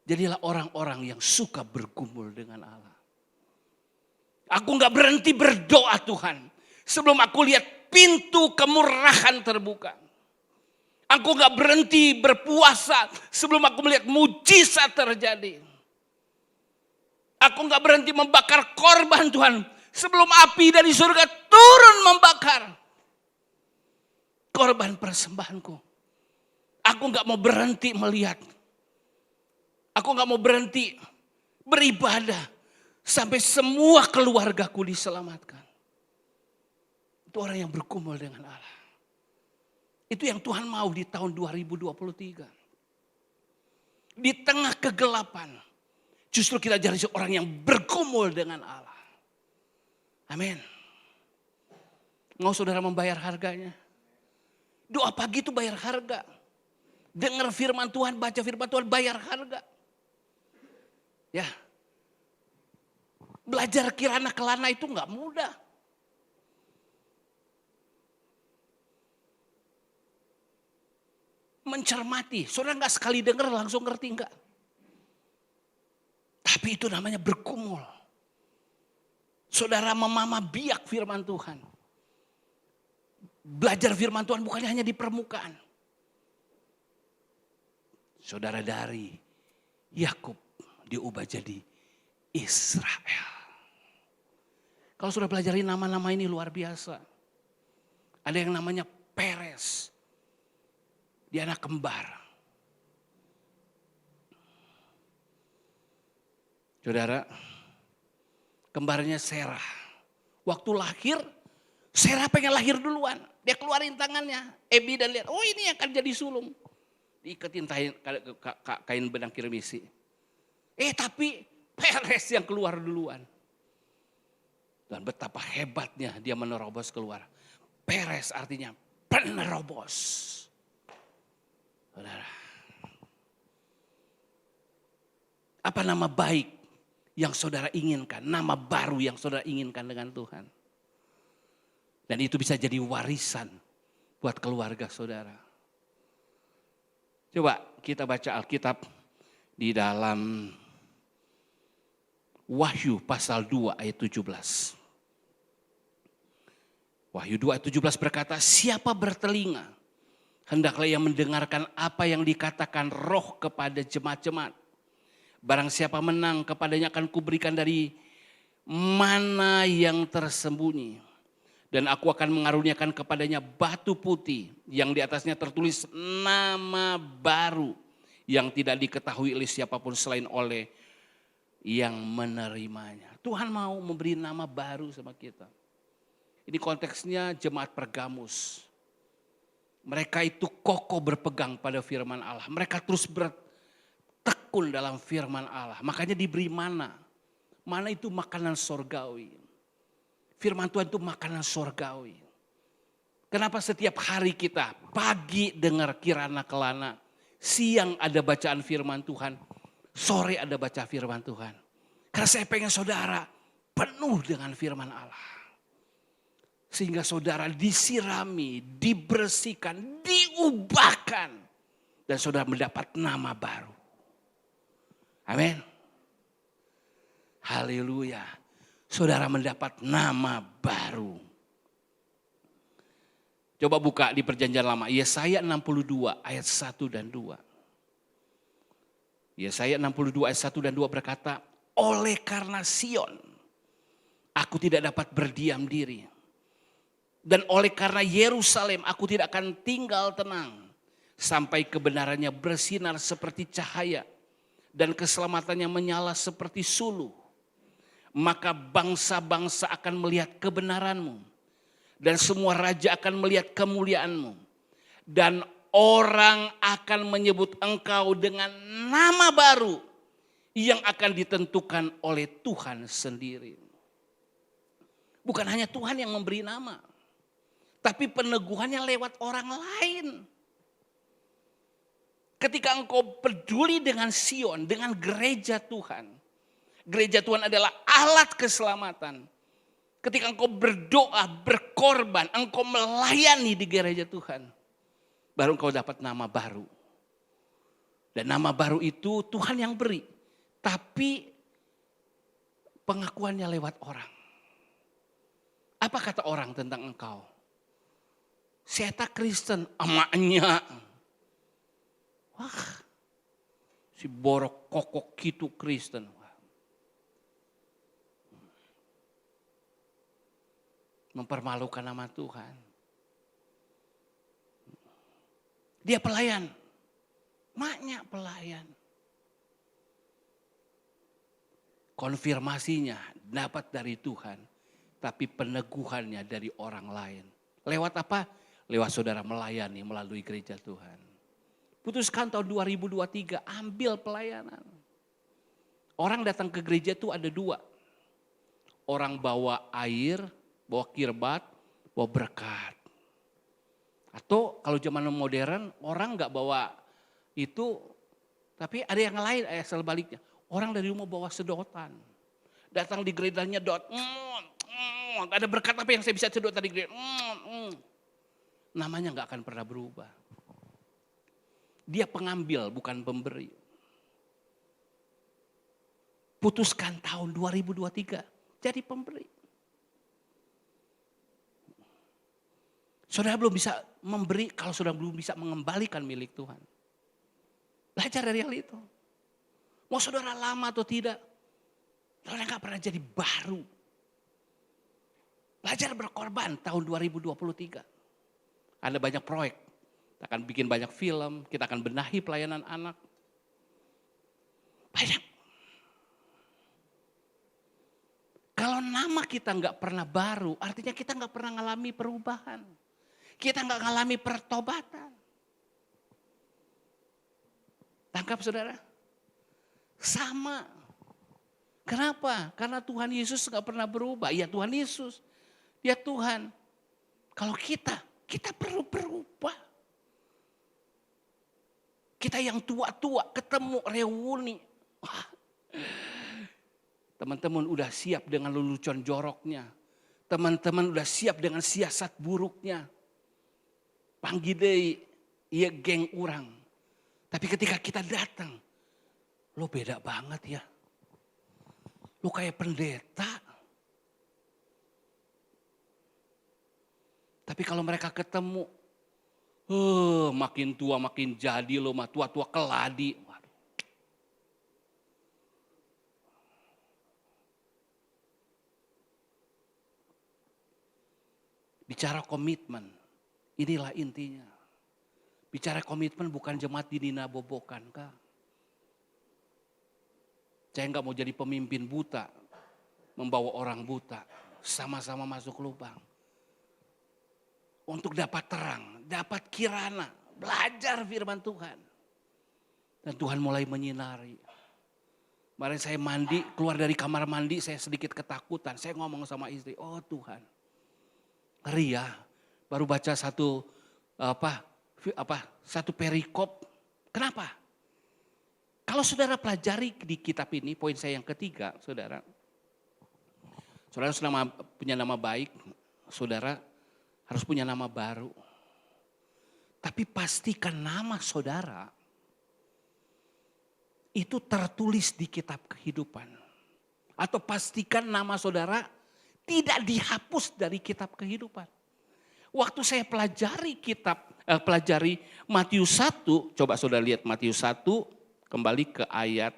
Jadilah orang-orang yang suka bergumul dengan Allah. Aku gak berhenti berdoa Tuhan. Sebelum aku lihat pintu kemurahan terbuka. Aku gak berhenti berpuasa sebelum aku melihat mujizat terjadi. Aku gak berhenti membakar korban Tuhan. Sebelum api dari surga turun membakar korban persembahanku. Aku gak mau berhenti melihat. Aku gak mau berhenti beribadah. Sampai semua keluargaku diselamatkan. Itu orang yang bergumul dengan Allah. Itu yang Tuhan mau di tahun 2023. Di tengah kegelapan. Justru kita jadi orang yang bergumul dengan Allah. Amin. Mau saudara membayar harganya? Doa pagi itu bayar harga. Dengar firman Tuhan, baca firman Tuhan, bayar harga. Ya. Belajar kirana kelana itu gak mudah. Mencermati. Saudara gak sekali dengar langsung ngerti enggak? Tapi itu namanya bergumul. Saudara memama biak firman Tuhan. Belajar firman Tuhan bukan hanya di permukaan. Saudara dari Yakub diubah jadi Israel. Kalau sudah pelajari nama-nama ini luar biasa. Ada yang namanya Peres. Dia anak kembar. Saudara, kembarnya Serah. Waktu lahir, Serah pengen lahir duluan. Dia keluarin tangannya. Ebi dan lihat, oh ini akan jadi sulung. Diiketin kain benang kirmisi. Tapi Peres yang keluar duluan. Dan betapa hebatnya dia menerobos keluar. Peres artinya penerobos. Saudara. Apa nama baik yang saudara inginkan? Nama baru yang saudara inginkan dengan Tuhan? Dan itu bisa jadi warisan buat keluarga saudara. Coba kita baca Alkitab di dalam Wahyu pasal 2 ayat 17. Wahyu 2 ayat 17 berkata, siapa bertelinga, hendaklah ia mendengarkan apa yang dikatakan Roh kepada jemaat-jemaat. Barang siapa menang, kepadanya akan kuberikan dari mana yang tersembunyi. Dan aku akan mengaruniakan kepadanya batu putih yang di atasnya tertulis nama baru yang tidak diketahui oleh siapapun selain oleh yang menerimanya. Tuhan mau memberi nama baru sama kita. Ini konteksnya jemaat Pergamus. Mereka itu kokoh berpegang pada firman Allah. Mereka terus bertekun dalam firman Allah. Makanya diberi mana. Mana itu makanan sorgawi. Firman Tuhan itu makanan sorgawi. Kenapa setiap hari kita pagi dengar kirana kelana. Siang ada bacaan firman Tuhan. Sore ada baca firman Tuhan. Karena saya pengen saudara penuh dengan firman Allah. Sehingga saudara disirami, dibersihkan, diubahkan. Dan saudara mendapat nama baru. Amin. Haleluya. Saudara mendapat nama baru. Coba buka di perjanjian lama. Yesaya 62 ayat 1 dan 2. Yesaya 62 ayat 1 dan 2 berkata, oleh karena Sion, aku tidak dapat berdiam diri. Dan oleh karena Yerusalem, aku tidak akan tinggal tenang. Sampai kebenarannya bersinar seperti cahaya. Dan keselamatannya menyala seperti suluh. Maka bangsa-bangsa akan melihat kebenaranmu. Dan semua raja akan melihat kemuliaanmu. Dan orang akan menyebut engkau dengan nama baru. Yang akan ditentukan oleh Tuhan sendiri. Bukan hanya Tuhan yang memberi nama. Tapi peneguhannya lewat orang lain. Ketika engkau peduli dengan Sion, dengan gereja Tuhan. Gereja Tuhan adalah alat keselamatan. Ketika engkau berdoa, berkorban, engkau melayani di gereja Tuhan. Baru engkau dapat nama baru. Dan nama baru itu Tuhan yang beri. Tapi pengakuannya lewat orang. Apa kata orang tentang engkau? Saya tak Kristen, emaknya. Wah, si borok kokok gitu Kristen. Mempermalukan nama Tuhan. Dia pelayan. Maknya pelayan. Konfirmasinya dapat dari Tuhan. Tapi peneguhannya dari orang lain. Lewat apa? Lewat saudara melayani melalui gereja Tuhan. Putuskan tahun 2023 ambil pelayanan. Orang datang ke gereja itu ada dua. Orang bawa air, bawa kirbat, bawa berkat. Atau kalau zaman modern orang nggak bawa itu, tapi ada yang lain sebaliknya. Orang dari rumah bawa sedotan. Datang di gerejanya dot. Ada berkat apa yang saya bisa sedot tadi gereja. Namanya nggak akan pernah berubah. Dia pengambil bukan pemberi. Putuskan tahun 2023 jadi pemberi. Saudara belum bisa memberi kalau saudara belum bisa mengembalikan milik Tuhan. Belajar dari hal itu. Mau saudara lama atau tidak, saudara gak pernah jadi baru. Belajar berkorban tahun 2023. Ada banyak proyek. Kita akan bikin banyak film, kita akan benahi pelayanan anak. Banyak. Kalau nama kita gak pernah baru, artinya kita gak pernah ngalami perubahan. Kita gak ngalami pertobatan. Tangkap saudara? Sama. Kenapa? Karena Tuhan Yesus gak pernah berubah. Ya Tuhan Yesus, dia Tuhan. Kalau kita perlu berubah. Kita yang tua-tua ketemu reuni. Teman-teman udah siap dengan lelucon joroknya. Teman-teman udah siap dengan siasat buruknya. Panggil deh, iya geng orang. Tapi ketika kita datang, lo beda banget ya. Lo kayak pendeta. Tapi kalau mereka ketemu, makin tua makin jadi lo, mah tua-tua keladi. Waduh. Bicara komitmen, inilah intinya. Bicara komitmen bukan jemaat di Nina Bobokan, Kak. Saya nggak mau jadi pemimpin buta, membawa orang buta, sama-sama masuk lubang. Untuk dapat terang, dapat kirana, belajar firman Tuhan. Dan Tuhan mulai menyinari. Kemarin saya mandi, keluar dari kamar mandi, saya sedikit ketakutan. Saya ngomong sama istri, oh Tuhan, ngeri ya. Baru baca satu perikop. Kenapa? Kalau saudara pelajari di kitab ini, poin saya yang ketiga, saudara sudah punya nama baik, saudara harus punya nama baru. Tapi pastikan nama saudara itu tertulis di kitab kehidupan. Atau pastikan nama saudara tidak dihapus dari kitab kehidupan. Waktu saya pelajari Matius 1, coba saudara lihat Matius 1, kembali ke ayat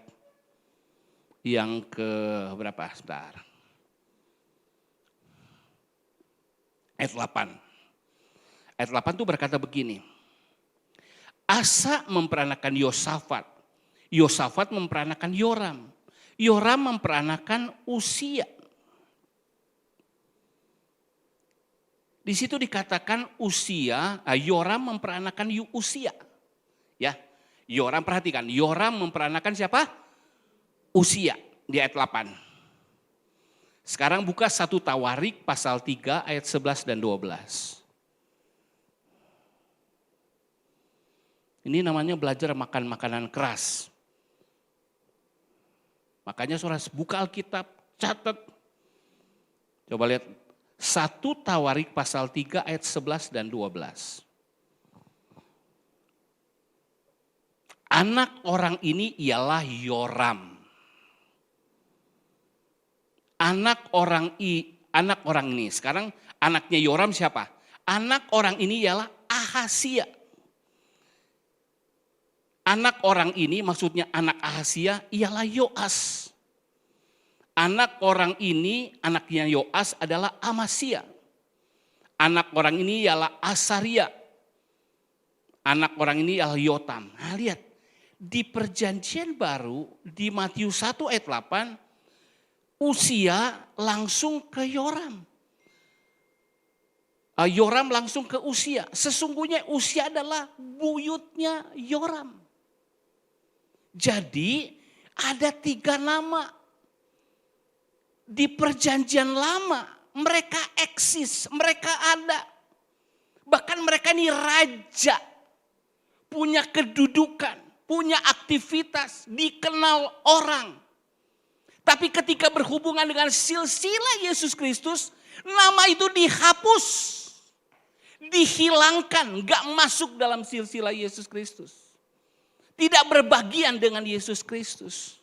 yang ke berapa? Sebentar. Ayat 8. Ayat 8 itu berkata begini. Asa memperanakan Yosafat. Yosafat memperanakan Yoram. Yoram memperanakan Usia. Di situ dikatakan Yoram memperanakan Usia. Ya, Yoram perhatikan, Yoram memperanakan siapa? Usia di ayat 8. Sekarang buka 1 Tawarik pasal 3 ayat 11 dan 12. Ini namanya belajar makan makanan keras. Makanya saudara buka Alkitab, catat. Coba lihat 1 Tawarik pasal 3 ayat 11 dan 12. Anak orang ini ialah Yoram. Anak orang ini, sekarang anaknya Yoram siapa? Anak orang ini ialah Ahasia. Anak orang ini maksudnya anak Ahasia ialah Yoas. Anak orang ini, anaknya Yoas adalah Amasia. Anak orang ini ialah Asaria. Anak orang ini ialah Yotam. Nah lihat, di perjanjian baru di Matius 1 ayat 8, Usia langsung ke Yoram. Yoram langsung ke Usia. Sesungguhnya Usia adalah buyutnya Yoram. Jadi ada 3 nama. Di perjanjian lama mereka eksis, mereka ada. Bahkan mereka ini raja. Punya kedudukan, punya aktivitas, dikenal orang. Tapi ketika berhubungan dengan silsilah Yesus Kristus, nama itu dihapus. Dihilangkan, gak masuk dalam silsilah Yesus Kristus. Tidak berbagian dengan Yesus Kristus.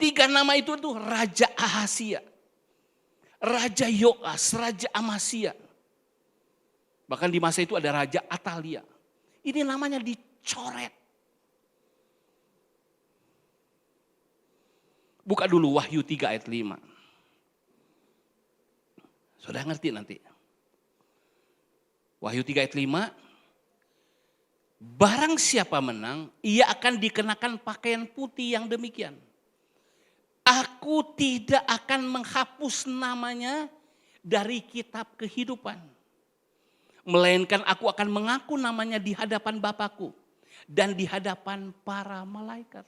3 nama itu tuh Raja Ahasia, Raja Yoas, Raja Amasia. Bahkan di masa itu ada Raja Atalia. Ini namanya dicoret. Buka dulu Wahyu 3 ayat 5. Sudah ngerti nanti. Wahyu 3 ayat 5. Barang siapa menang, ia akan dikenakan pakaian putih yang demikian. Aku tidak akan menghapus namanya dari kitab kehidupan. Melainkan aku akan mengaku namanya di hadapan Bapakku dan di hadapan para malaikat.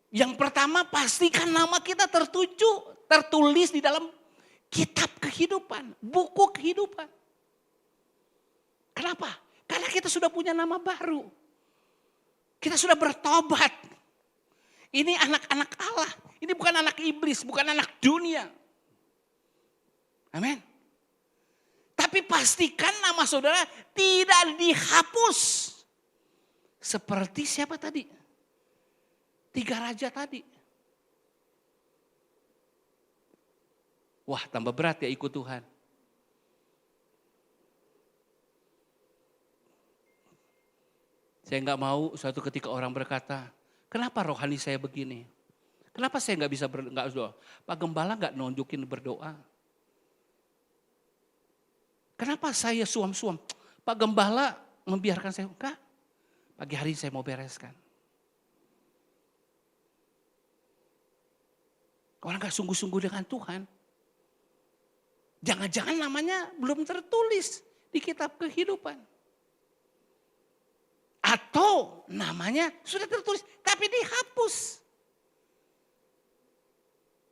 Yang pertama pastikan nama kita tertulis di dalam kitab kehidupan, buku kehidupan. Kenapa? Karena kita sudah punya nama baru. Kita sudah bertobat. Ini anak-anak Allah. Ini bukan anak iblis, bukan anak dunia. Amin. Tapi pastikan nama saudara tidak dihapus. Seperti siapa tadi? 3 raja tadi. Wah, tambah berat ya ikut Tuhan. Saya nggak mau suatu ketika orang berkata, kenapa rohani saya begini? Kenapa saya nggak bisa berdoa? Pak Gembala nggak nunjukin berdoa. Kenapa saya suam-suam? Pak Gembala membiarkan saya, enggak. Pagi hari saya mau bereskan. Orang gak sungguh-sungguh dengan Tuhan. Jangan-jangan namanya belum tertulis di kitab kehidupan. Atau namanya sudah tertulis tapi dihapus.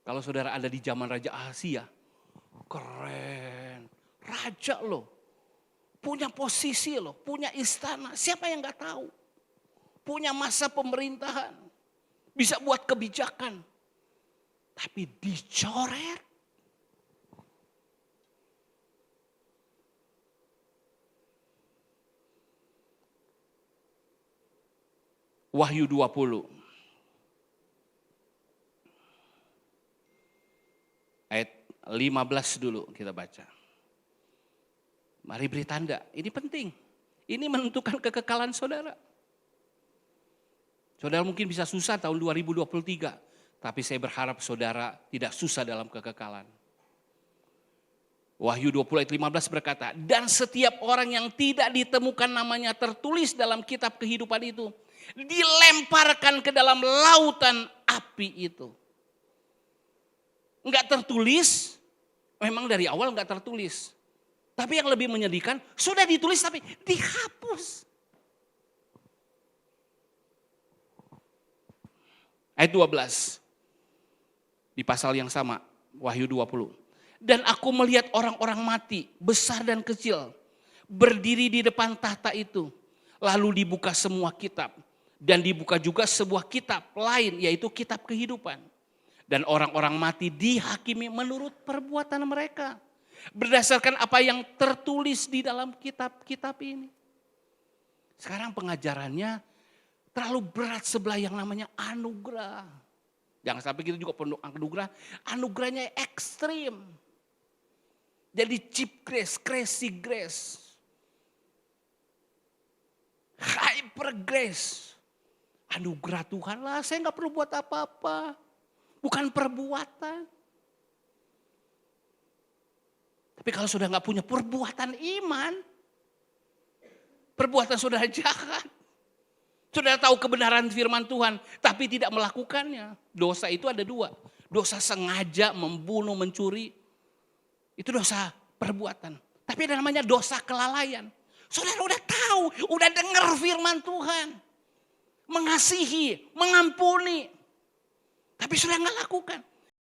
Kalau saudara ada di zaman Raja Ahasia, keren. Raja loh. Punya posisi loh, punya istana. Siapa yang gak tahu? Punya masa pemerintahan. Bisa buat kebijakan. Tapi dicoret. Wahyu 20. Ayat 15 dulu kita baca. Mari beri tanda, ini penting. Ini menentukan kekekalan saudara. Saudara mungkin bisa susah tahun 2023. Tapi saya berharap saudara tidak susah dalam kekekalan. Wahyu 20 ayat 15 berkata, dan setiap orang yang tidak ditemukan namanya tertulis dalam kitab kehidupan itu, dilemparkan ke dalam lautan api itu. Enggak tertulis, memang dari awal enggak tertulis. Tapi yang lebih menyedihkan, sudah ditulis tapi dihapus. Ayat 12. Di pasal yang sama, Wahyu 20. Dan aku melihat orang-orang mati, besar dan kecil, berdiri di depan tahta itu. Lalu dibuka semua kitab. Dan dibuka juga sebuah kitab lain, yaitu kitab kehidupan. Dan orang-orang mati dihakimi menurut perbuatan mereka. Berdasarkan apa yang tertulis di dalam kitab-kitab ini. Sekarang pengajarannya terlalu berat sebelah yang namanya anugerah. Jangan sampai kita juga penuh anugerah. Anugerahnya ekstrim. Jadi cheap grace, crazy grace. Hyper grace. Anugerah Tuhan lah, saya gak perlu buat apa-apa. Bukan perbuatan. Tapi kalau sudah gak punya perbuatan iman. Perbuatan saudara jahat. Saudara tahu kebenaran firman Tuhan, tapi tidak melakukannya. Dosa itu ada 2. Dosa sengaja membunuh, mencuri. Itu dosa perbuatan. Tapi ada namanya dosa kelalaian. Saudara udah tahu, udah dengar firman Tuhan. Mengasihi, mengampuni. Tapi saudara nggak lakukan.